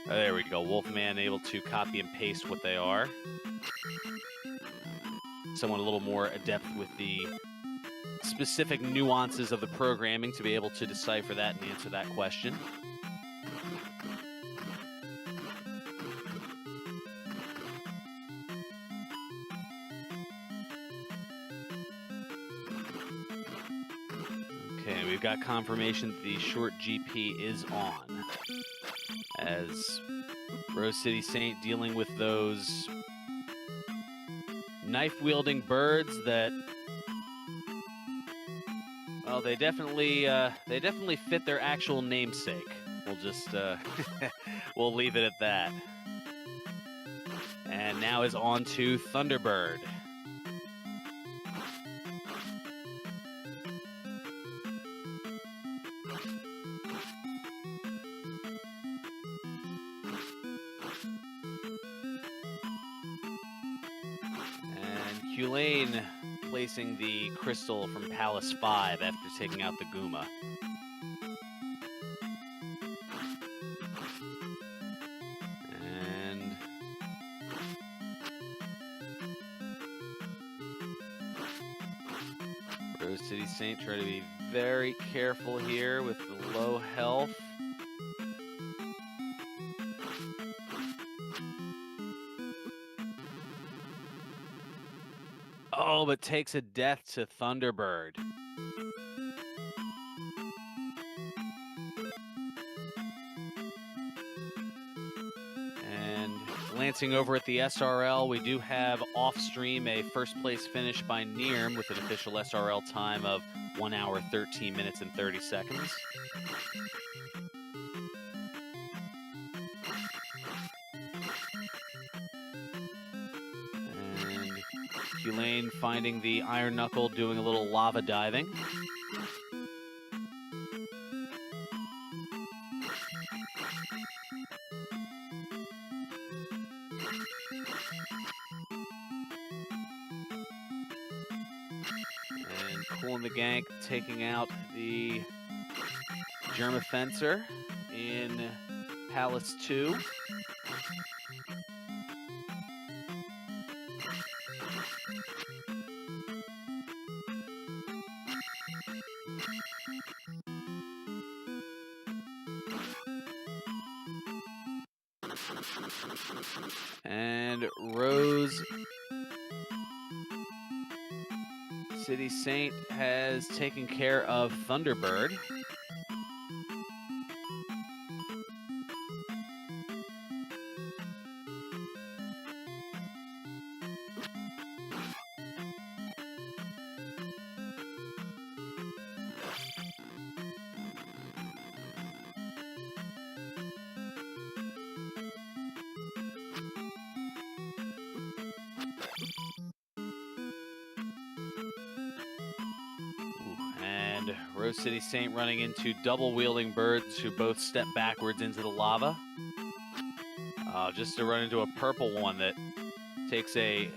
Oh, there we go. Wolfman able to copy and paste what they are. Someone a little more adept with the specific nuances of the programming to be able to decipher that and answer that question. Okay, we've got confirmation that the short GP is on. As Rose City Saint dealing with those knife-wielding birds that, well, they definitely fit their actual namesake. We'll just we'll leave it at that. And now is on to Thunderbird. Culane placing the crystal from Palace 5 after taking out the Guma. And Rose City Saint try to be very careful here with the low health. Oh, but takes a death to Thunderbird. And glancing over at the SRL, we do have off-stream a first-place finish by Nierm with an official SRL time of 1 hour, 13 minutes, and 30 seconds. Culane finding the Iron Knuckle, doing a little lava diving. And Cool and the Gang taking out the Germa Fencer in Palace 2. And Rose City Saint has taken care of Thunderbird. And Rose City Saint running into double-wielding birds who both step backwards into the lava. Just to run into a purple one that takes a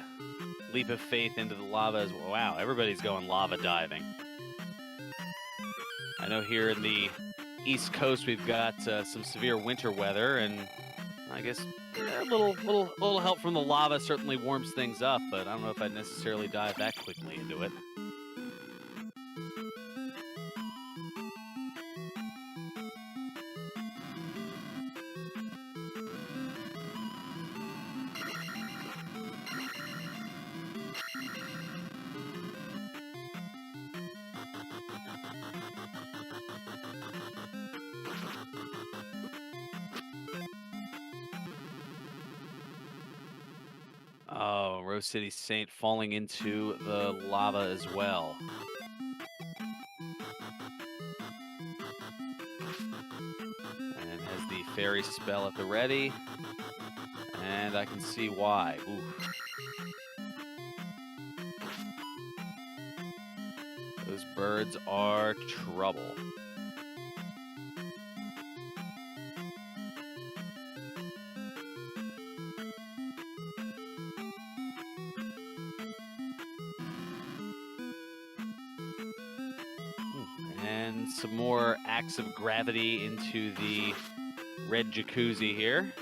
leap of faith into the lava as well. Wow, everybody's going lava diving. I know here in the East Coast we've got some severe winter weather, and I guess a little help from the lava certainly warms things up, but I don't know if I'd necessarily dive that quickly into it. Oh, Rose City Saint falling into the lava as well. And has the fairy spell at the ready. And I can see why. Oof. Those birds are trouble. And some more acts of gravity into the red jacuzzi here.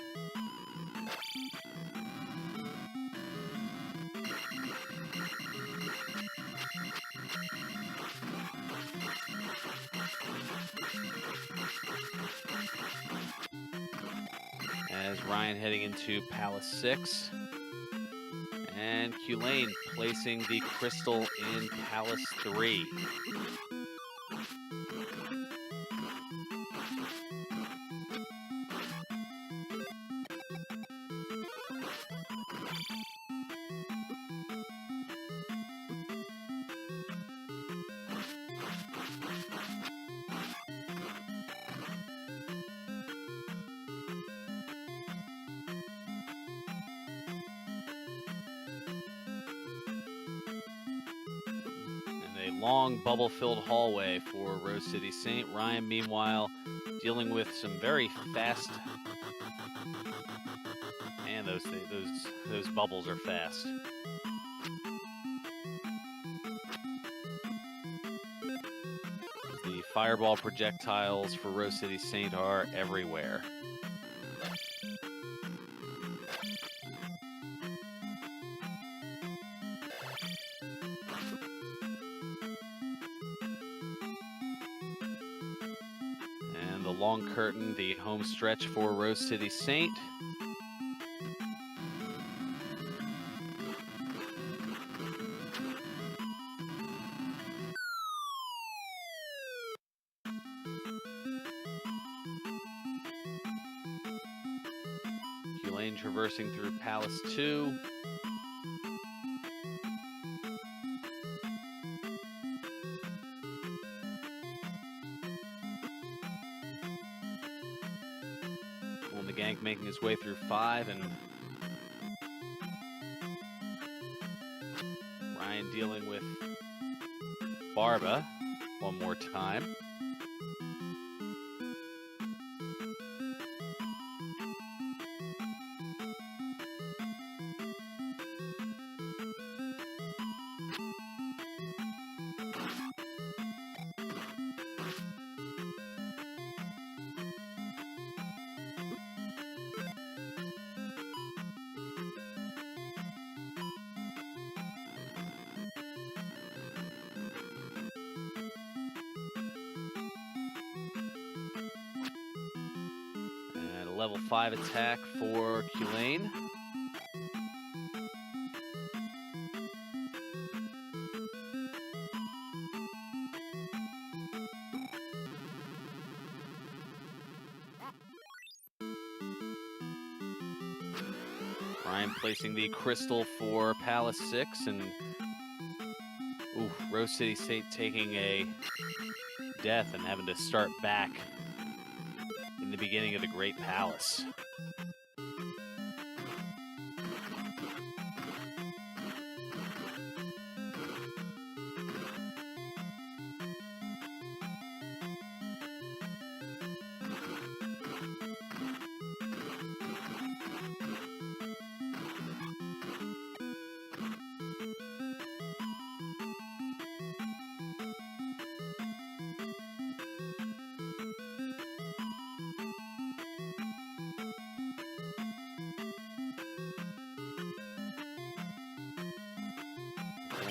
As Ryan heading into Palace 6. And Culane placing the crystal in Palace 3. Long bubble-filled hallway for Rose City Saint. Ryan, meanwhile, dealing with some very fast, and those bubbles are fast. The fireball projectiles for Rose City Saint are everywhere. Long curtain, the home stretch for Rose City Saint. Culane traversing through Palace 2. Gank making his way through 5, and Ryan dealing with Barba one more time. level 5 attack for Culane. Ryan placing the crystal for Palace 6, and Rose City State taking a death and having to start back in the beginning of the Great Palace.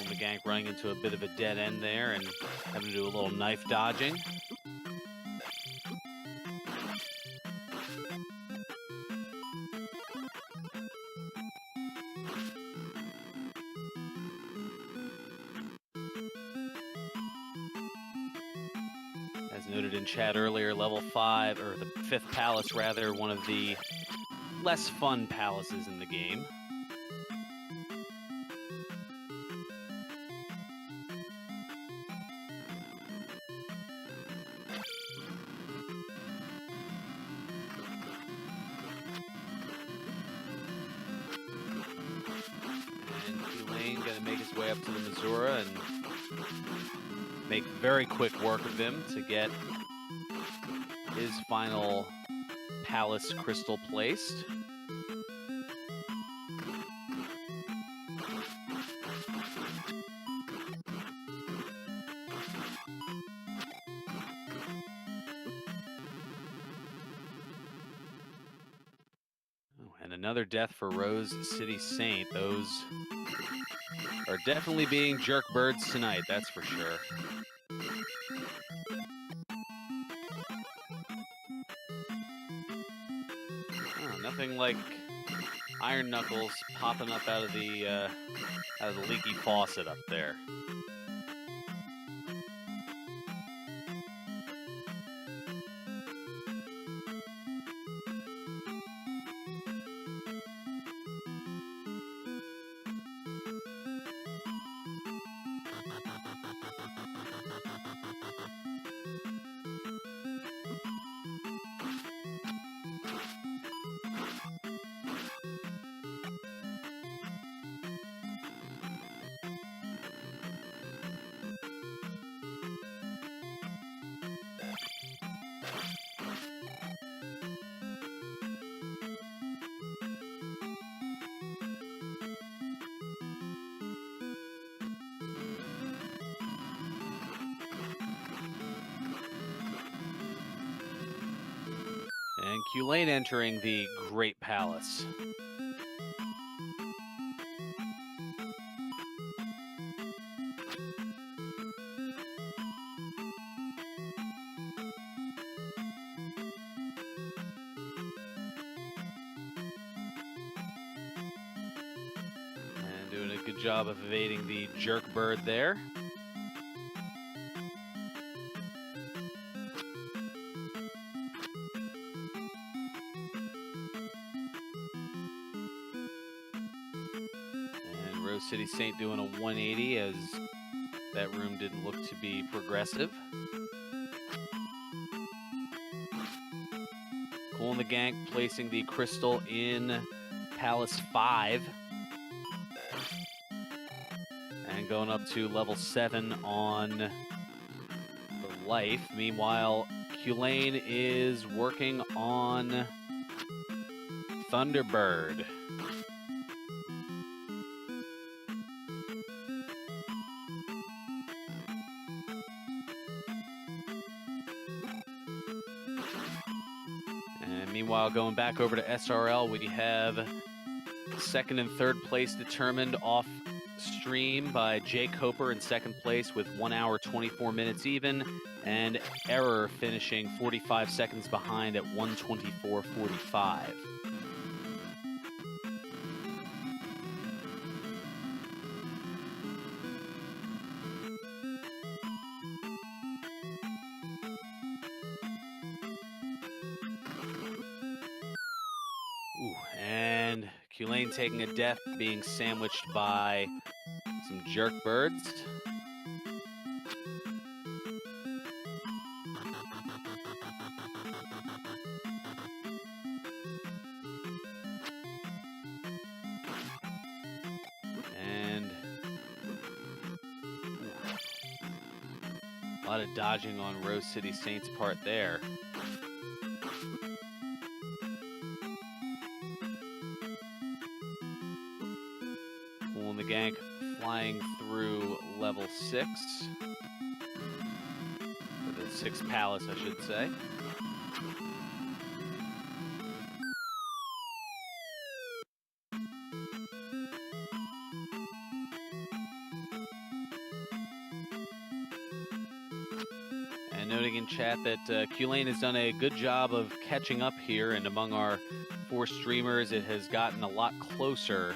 The gank running into a bit of a dead end there and having to do a little knife dodging. As noted in chat earlier, level 5, or the 5th palace rather, one of the less fun palaces in the game. And Culane going to make his way up to the Missouri and make very quick work of him to get his final palace crystal placed. And another death for Rose City Saint. Those are definitely being jerk birds tonight, that's for sure. Oh, nothing like Iron Knuckles popping up out of the leaky faucet up there. And Culane entering the Great Palace. And doing a good job of evading the jerk bird there. Rose City Saint doing a 180 as that room didn't look to be progressive. Cool in the gank placing the crystal in Palace 5. And going up to level 7 on the life. Meanwhile, Culane is working on Thunderbird. And meanwhile, going back over to SRL, we have second and third place determined off stream by Jay Coper in second place with 1 hour 24 minutes even, and Error finishing 45 seconds behind at 1:24:45. Ooh, and Culane taking a death, being sandwiched by some jerk birds. And a lot of dodging on Rose City Saints' part there. Cool and the Gank flying through level 6. Or the 6th palace, I should say. And noting in chat that Culane has done a good job of catching up here, and among our 4 streamers, it has gotten a lot closer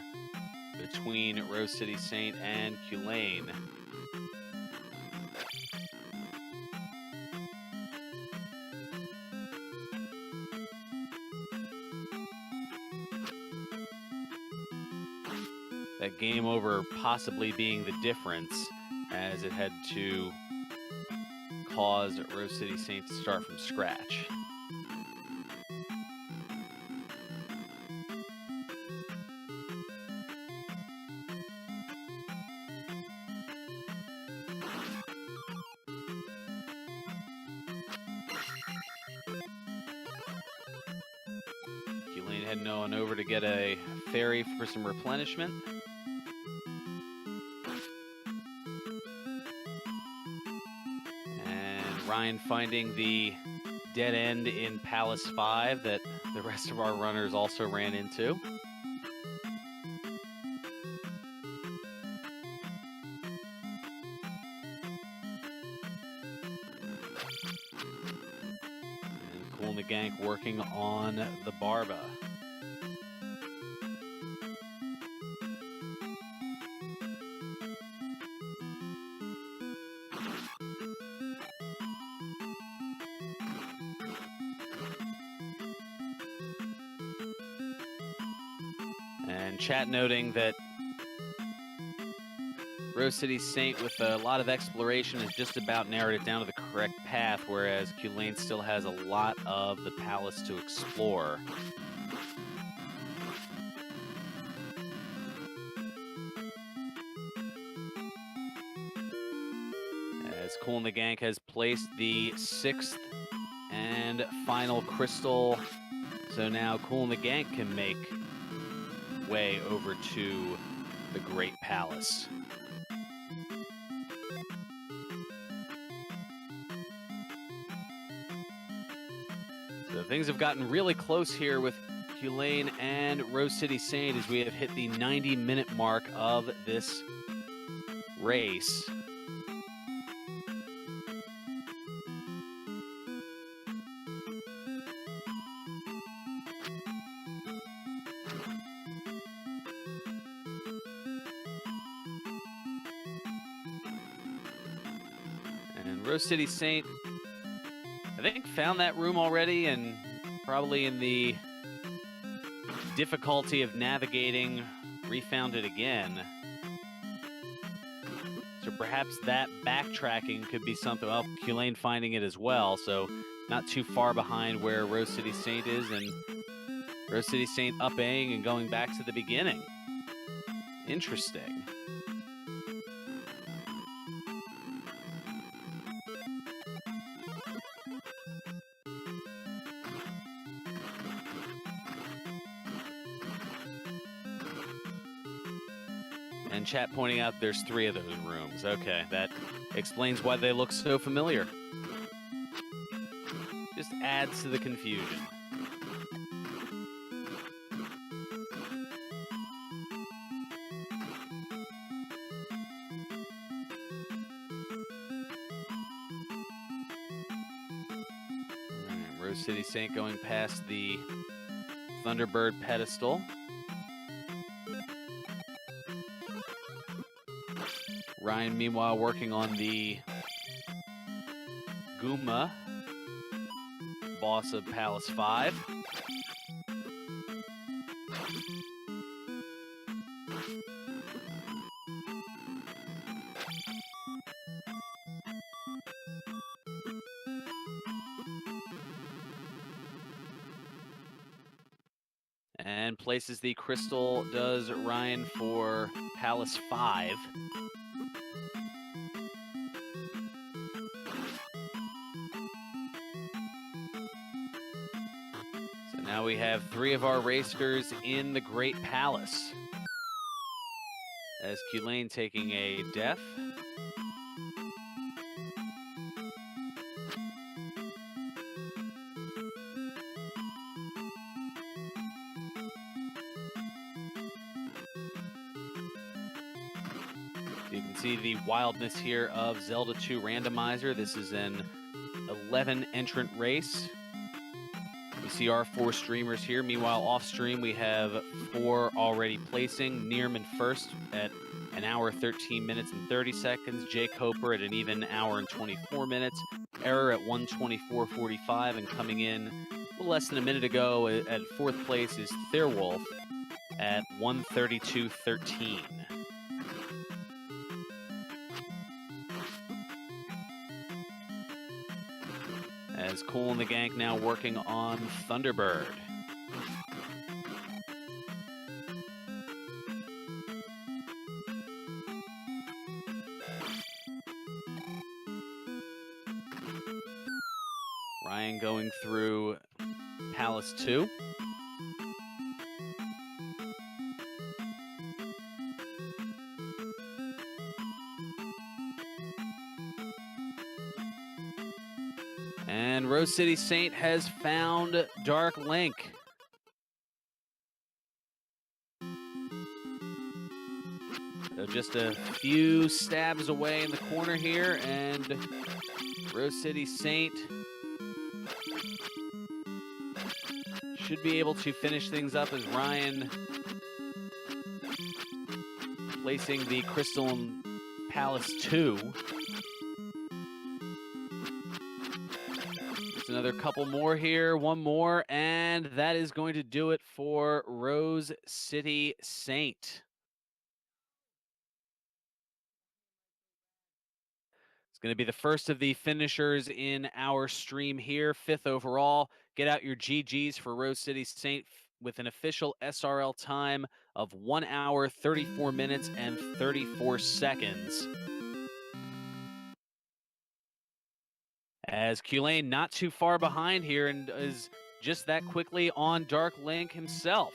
between Rose City Saint and Culane. That game over possibly being the difference, as it had to cause Rose City Saint to start from scratch. Culane heading on over to get a ferry for some replenishment. And Ryan finding the dead end in Palace 5 that the rest of our runners also ran into. And Cool and the Gank working on the Barba. And chat noting that Rose City Saint, with a lot of exploration, has just about narrowed it down to the correct path, whereas Culane still has a lot of the palace to explore. As Cool and the Gank has placed the 6th and final crystal, so now Cool and the Gank can make way over to the Great Palace. So things have gotten really close here with Culane and Rose City Saint, as we have hit the 90-minute mark of this race. And Rose City Saint, I think, found that room already, and probably in the difficulty of navigating, refound it again. So perhaps that backtracking could be something. Well, Culane finding it as well, so not too far behind where Rose City Saint is, and Rose City Saint up-Aing and going back to the beginning. Interesting. And chat pointing out there's 3 of those rooms. Okay, that explains why they look so familiar. Just adds to the confusion. Rose City Saint going past the Thunderbird pedestal. Ryan, meanwhile, working on the Goomba, boss of Palace 5. And places the crystal, does Ryan, for Palace 5. So now we have 3 of our racers in the Great Palace. As Culane taking a death. You can see the wildness here of Zelda 2 Randomizer. This is an 11 entrant race. We see our 4 streamers here. Meanwhile, off stream, we have 4 already placing. Nearman first at an hour, 13 minutes and 30 seconds. Jay Coper at an even hour and 24 minutes. Error at 1:24:45, and coming in a little less than a minute ago at 4th place is Thirwolf at 1:32:13. As Cool and the Gank now working on Thunderbird. Ryan going through Palace 2. And Rose City Saint has found Dark Link. So just a few stabs away in the corner here, and Rose City Saint should be able to finish things up as Ryan placing the Crystal in Palace 2. Just another couple more here, one more, and that is going to do it for Rose City Saint. It's going to be the first of the finishers in our stream here, 5th overall. Get out your GGs for Rose City Saint with an official SRL time of 1 hour, 34 minutes, and 34 seconds. As Culane not too far behind here and is just that quickly on Dark Link himself.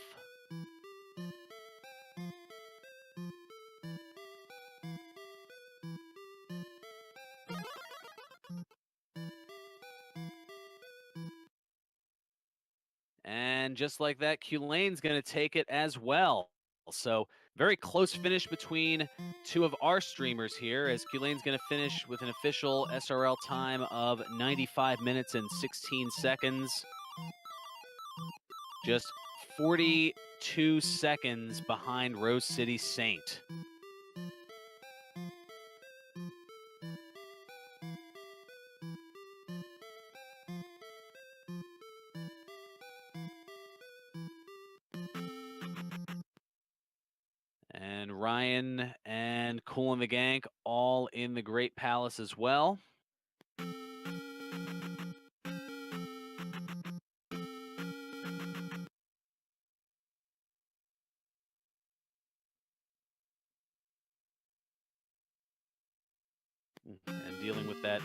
And just like that, Culane's going to take it as well. So very close finish between 2 of our streamers here, as Culane's going to finish with an official SRL time of 95 minutes and 16 seconds. Just 42 seconds behind Rose City Saint. And Ryan and Cool and the Gank all in the Great Palace as well. And dealing with that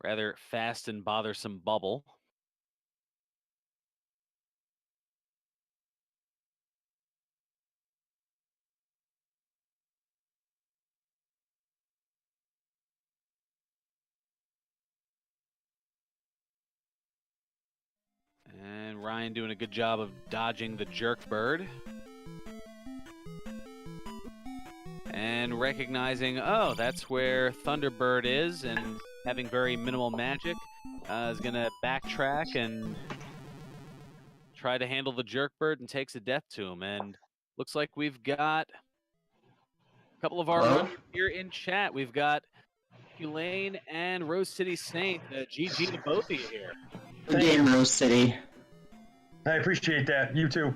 rather fast and bothersome bubble. And Ryan doing a good job of dodging the jerk bird. And recognizing, oh, that's where Thunderbird is, and having very minimal magic. is going to backtrack and try to handle the jerkbird and takes a death to him. And looks like we've got a couple of our runners here in chat. We've got Tulane and Rose City Saint. GG to both of you here. Good game, Rose City. I appreciate that. You too.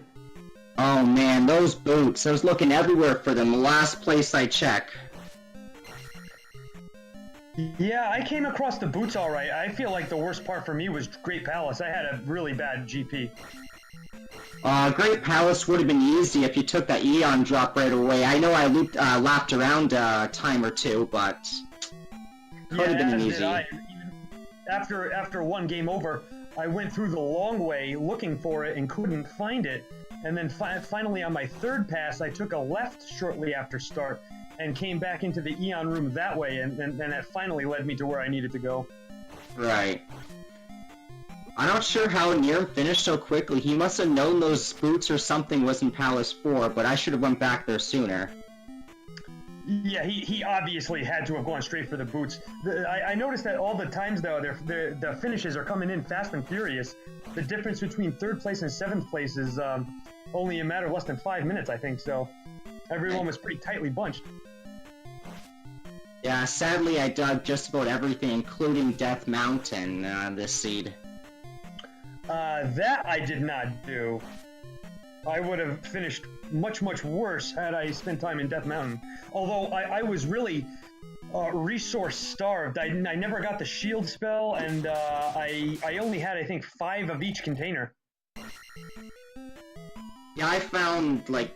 Oh man, those boots. I was looking everywhere for them. Last place I checked. Yeah, I came across the boots all right. I feel like the worst part for me was Great Palace. I had a really bad GP. Great Palace would have been easy if you took that Eon drop right away. I know I lapped around a time or two, but could have been easy. After one game over, I went through the long way looking for it and couldn't find it. And then finally on my third pass, I took a left shortly after start and came back into the Eon room that way, and that finally led me to where I needed to go. Right. I'm not sure how Nirm finished so quickly. He must have known those boots or something was in Palace 4, but I should have went back there sooner. Yeah, he obviously had to have gone straight for the boots. I noticed that all the times, though, the finishes are coming in fast and furious. The difference between 3rd place and 7th place is only a matter of less than 5 minutes, I think, so everyone was pretty tightly bunched. Yeah, sadly I dug just about everything, including Death Mountain, this seed. That I did not do. I would have finished much, much worse had I spent time in Death Mountain. Although I was really resource starved. I never got the shield spell, and I only had, I think, 5 of each container. Yeah, I found, like,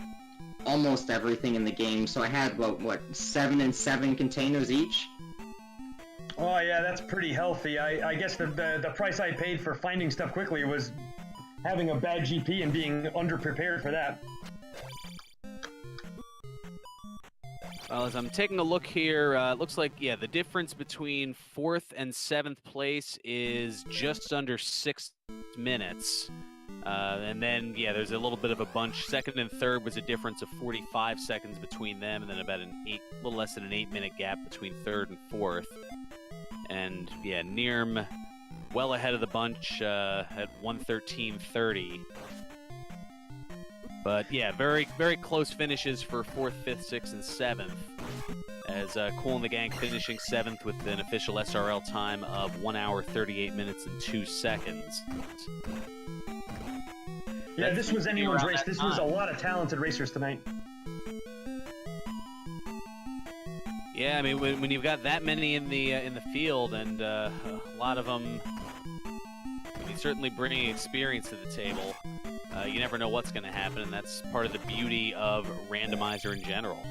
almost everything in the game, so I had, what 7 and 7 containers each? Oh yeah, that's pretty healthy. I guess the price I paid for finding stuff quickly was having a bad GP and being underprepared for that. Well, as I'm taking a look here, it looks like, yeah, the difference between 4th and 7th place is just under 6 minutes. And then, yeah, there's a little bit of a bunch. 2nd and 3rd was a difference of 45 seconds between them, and then about a little less than an 8-minute gap between 3rd and 4th. And, yeah, Nirm well ahead of the bunch at 1:13:30. But, yeah, very, very close finishes for 4th, 5th, 6th, and 7th. As Cool and the Gang finishing 7th with an official SRL time of 1 hour, 38 minutes, and 2 seconds. Yeah, this was anyone's race. This was a lot of talented racers tonight. Yeah, I mean, when you've got that many in the field, and a lot of them, I mean, certainly bringing experience to the table, you never know what's going to happen, and that's part of the beauty of Randomizer in general.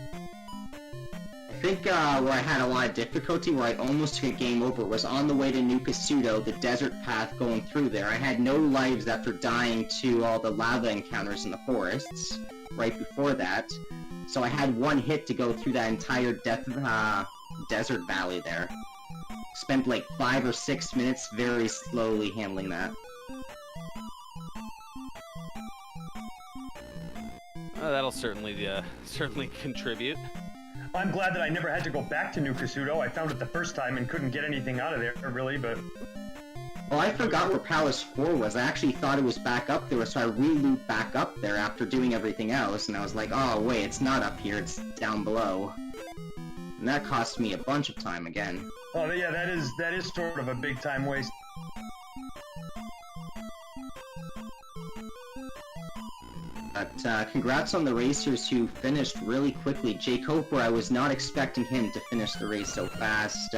I think where I had a lot of difficulty, where I almost took a game over, was on the way to New Kasuto, the desert path going through there. I had no lives after dying to all the lava encounters in the forests right before that, so I had 1 hit to go through that entire desert valley there. Spent like 5 or 6 minutes very slowly handling that. That'll certainly contribute. I'm glad that I never had to go back to New Kasuto. I found it the first time and couldn't get anything out of there, really, but... Well, I forgot where Palace 4 was. I actually thought it was back up there, so I re-looped back up there after doing everything else, and I was like, oh, wait, it's not up here, it's down below. And that cost me a bunch of time again. Oh, yeah, that is sort of a big-time waste. But congrats on the racers who finished really quickly. Jake Hooper, I was not expecting him to finish the race so fast,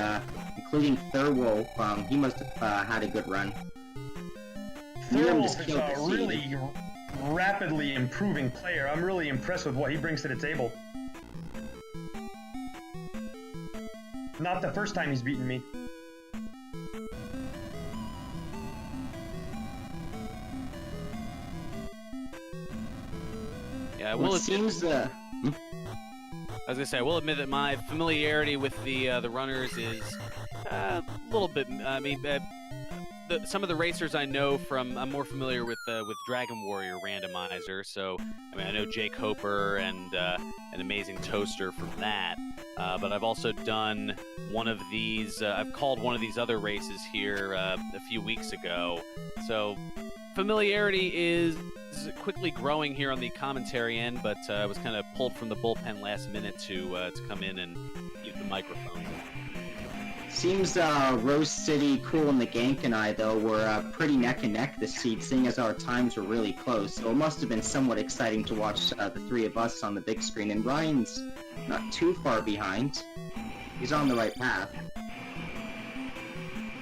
including Thurwolf. He must have had a good run. Thurwolf is a really rapidly improving player. I'm really impressed with what he brings to the table. Not the first time he's beaten me. Yeah, I will admit, I was gonna say, I will admit that my familiarity with the runners is a little bit. I mean, some of the racers I know from. I'm more familiar with Dragon Warrior Randomizer, so I mean I know Jake Hoper and an Amazing Toaster from that. But I've also done one of these. I've called one of these other races here a few weeks ago, so familiarity is quickly growing here on the commentary end. But I was kind of pulled from the bullpen last minute to come in and use the microphone. Seems Rose City, Cool, and the Gank and I, though, were pretty neck and neck this seed, seeing as our times were really close. So it must have been somewhat exciting to watch the three of us on the big screen. And Ryan's not too far behind. He's on the right path.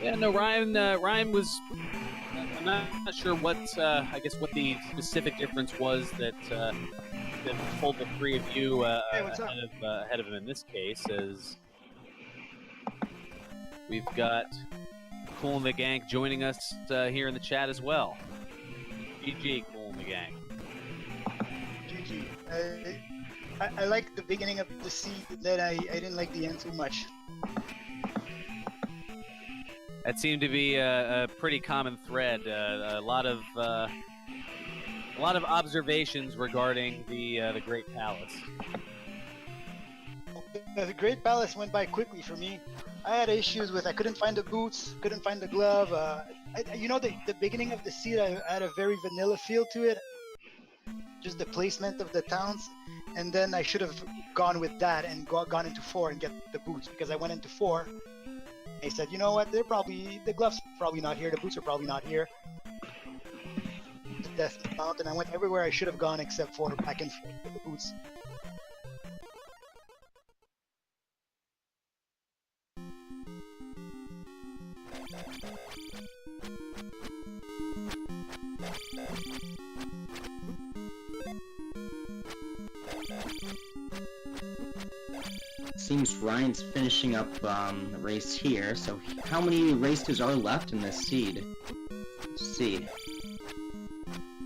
Yeah, no, Ryan was. I'm not sure what I guess what the specific difference was that pulled the three of you ahead of him in this case, as we've got Cool and the Gank joining us here in the chat as well. GG, Cool and the Gank. GG. I like the beginning of the seed, then I didn't like the end too much. That seemed to be a pretty common thread. A lot of observations regarding the Great Palace. The Great Palace went by quickly for me. I had issues with I couldn't find the boots, couldn't find the glove. The beginning of the seed, I had a very vanilla feel to it. Just the placement of the towns, and then I should have gone with that and gone into 4 and get the boots, because I went into 4. They said, you know what? The gloves are probably not here. The boots are probably not here. The Death Mountain. I went everywhere I should have gone except for back and forth with the boots. Seems Ryan's finishing up the race here, so how many races are left in this seed? Let's see.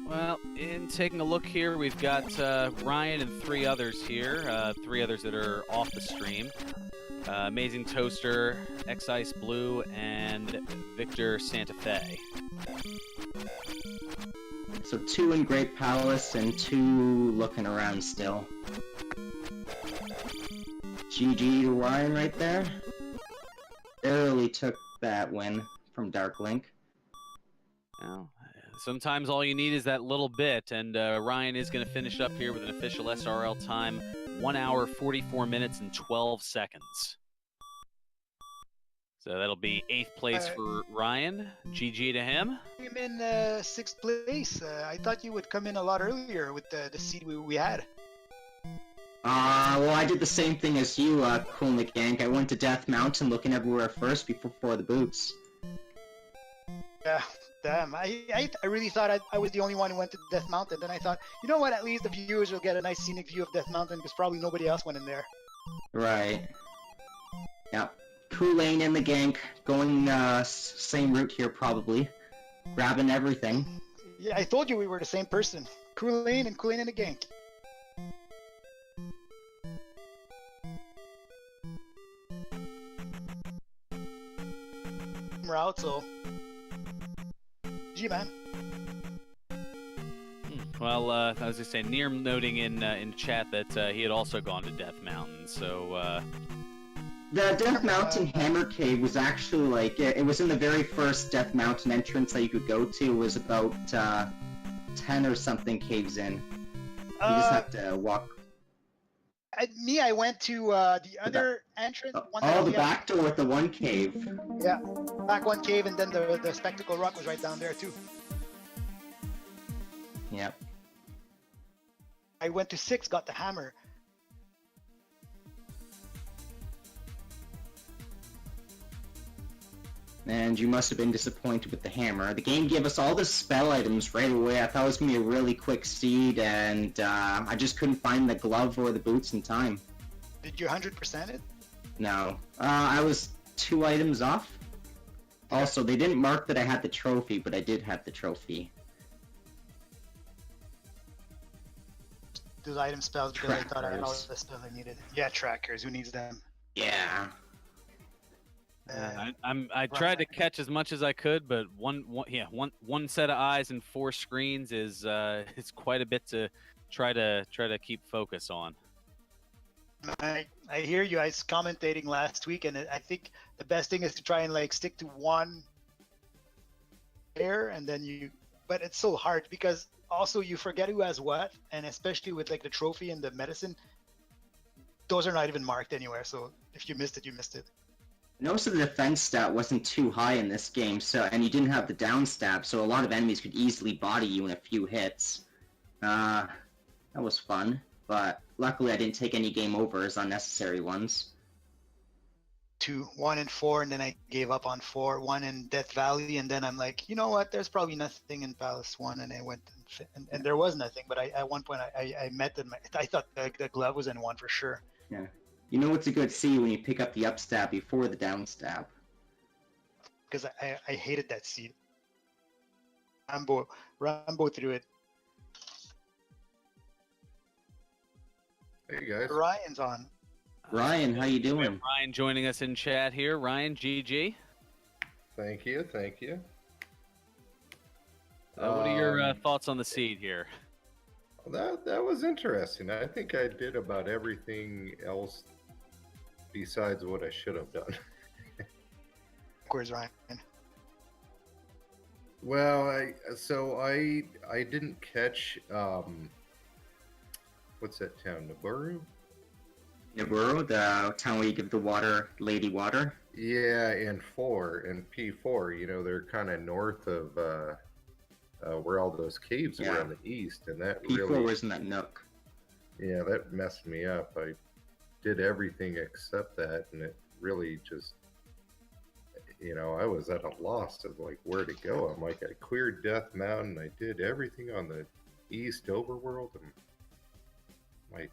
Well, in taking a look here, we've got Ryan and 3 others here, 3 others that are off the stream. Amazing Toaster, X-Ice Blue, and Victor Santa Fe. So 2 in Great Palace and 2 looking around still. GG to Ryan right there. Barely took that win from Dark Link. Well, sometimes all you need is that little bit, and Ryan is going to finish up here with an official SRL time, 1 hour, 44 minutes, and 12 seconds. So that'll be 8th place for Ryan. GG to him. I'm in 6th place. I thought you would come in a lot earlier with the seed we had. Well, I did the same thing as you, Cool McGank. I went to Death Mountain looking everywhere first before the boots. Yeah, damn. I really thought I was the only one who went to Death Mountain. Then I thought, you know what, at least the viewers will get a nice scenic view of Death Mountain, because probably nobody else went in there. Right. Yep. Kool-Aid and the Gank going same route here probably. Grabbing everything. Yeah, I told you we were the same person. Kool-Aid and the Gank. Route, so G man. Well, I was just saying, Near noting in chat that he had also gone to Death Mountain, so the Death Mountain Hammer Cave was actually like it was in the very first Death Mountain entrance that you could go to. It was about 10 or something caves in. You just have to walk. I went to the other entrance. The back door with the one cave. Yeah, back one cave, and then the Spectacle Rock was right down there too. Yep. I went to 6, got the hammer. And you must have been disappointed with the hammer. The game gave us all the spell items right away. I thought it was going to be a really quick seed, and I just couldn't find the glove or the boots in time. Did you 100% it? No. I was 2 items off. Also, they didn't mark that I had the trophy, but I did have the trophy. Those item spells, because I thought I had all Trackers. the spells I needed. Yeah, trackers. Who needs them? Yeah. I tried to catch as much as I could, but one set of eyes and 4 screens is it's quite a bit to try to keep focus on. I hear you guys commentating last week, and I think the best thing is to try and like stick to one player, and then but it's so hard because also you forget who has what, and especially with like the trophy and the medicine, those are not even marked anywhere. So if you missed it, you missed it. Most of the defense stat wasn't too high in this game, and you didn't have the down stab, so a lot of enemies could easily body you in a few hits. That was fun, but luckily I didn't take any game overs, unnecessary ones. 2, 1 and 4, and then I gave up on 4, 1 in Death Valley, and then I'm like, you know what? There's probably nothing in Palace 1, and I went and there was nothing. But at one point I met them. I thought the glove was in 1 for sure. Yeah. You know what's a good C when you pick up the up stab before the down stab. Because I hated that seed. Rambo threw it. Hey guys. Ryan's on. Ryan, how you We have doing? Ryan joining us in chat here. Ryan, GG. Thank you. What are your thoughts on the seed here? That was interesting. I think I did about everything else besides what I should have done. Where's Ryan? Well, I didn't catch what's that town, Nabaru? Nabaru, the town where you give the lady water. Yeah, and P4. You know, they're kind of north of where all those caves were on the east, and that P4 really was in that nook. Yeah, that messed me up. I did everything except that, and it really just, I was at a loss of like where to go. I'm like, I cleared Death Mountain, I did everything on the east overworld, and like,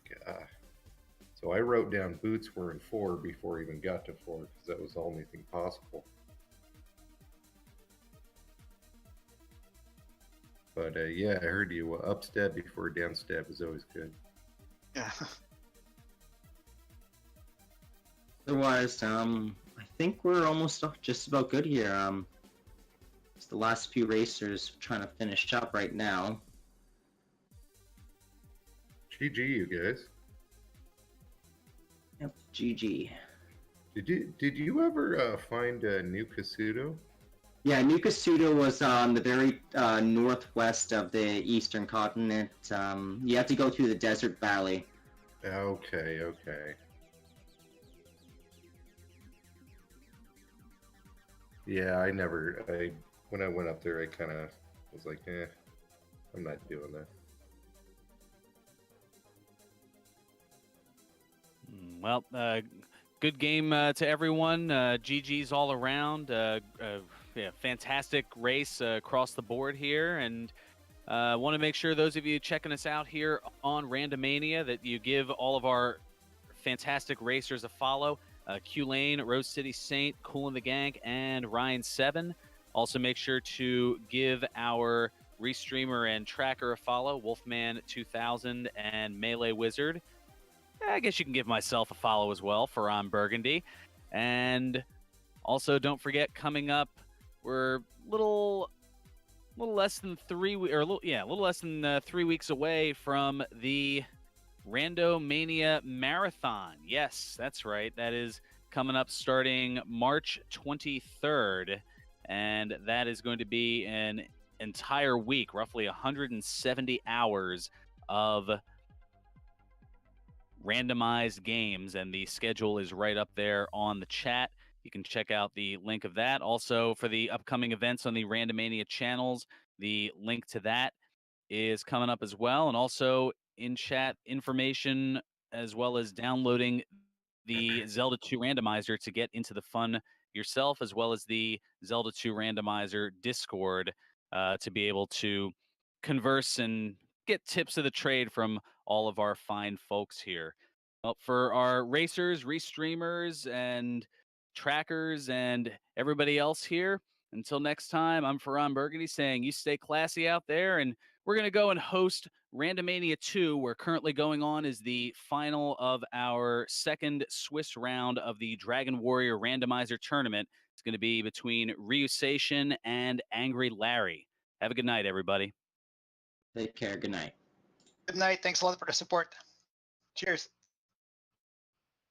so I wrote down boots were in 4 before I even got to 4 because that was the only thing possible. But yeah, I heard you. Up stab before down stab is always good. Yeah. Otherwise, I think we're almost just about good here. It's the last few racers trying to finish up right now. GG, you guys. Yep, GG. Did you ever find New Kasuto? Yeah, New Kasuto was on the very northwest of the eastern continent. You have to go through the desert valley. Okay. Yeah, when I went up there, I kind of was like, I'm not doing that. Well, good game to everyone. GG's all around. Yeah, fantastic race across the board here, and want to make sure those of you checking us out here on Randomania that you give all of our fantastic racers a follow. Q-Lane, Rose City Saint, Cool in the Gang, and Ryan7. Also make sure to give our restreamer and tracker a follow, Wolfman2000 and Melee Wizard. I guess you can give myself a follow as well for On Burgundy. And also don't forget, coming up, we're a little less than 3 weeks away from the Randomania Marathon. Yes, that's right. That is coming up starting March 23rd. And that is going to be an entire week, roughly 170 hours of randomized games. And the schedule is right up there on the chat. You can check out the link of that. Also, for the upcoming events on the Randomania channels, the link to that is coming up as well. And also in chat information, as well as downloading the Zelda 2 Randomizer to get into the fun yourself, as well as the Zelda 2 Randomizer Discord to be able to converse and get tips of the trade from all of our fine folks here. Well, for our racers, restreamers, and trackers, and everybody else here, Until next time, I'm Ferran Burgundy saying you stay classy out there, and we're going to go and host Randomania 2. We're currently going on is the final of our second Swiss round of the Dragon Warrior Randomizer tournament. It's going to be between Ryusation and Angry Larry. Have a good night, everybody. Take care. Good night. Good night. Thanks a lot for the support. Cheers.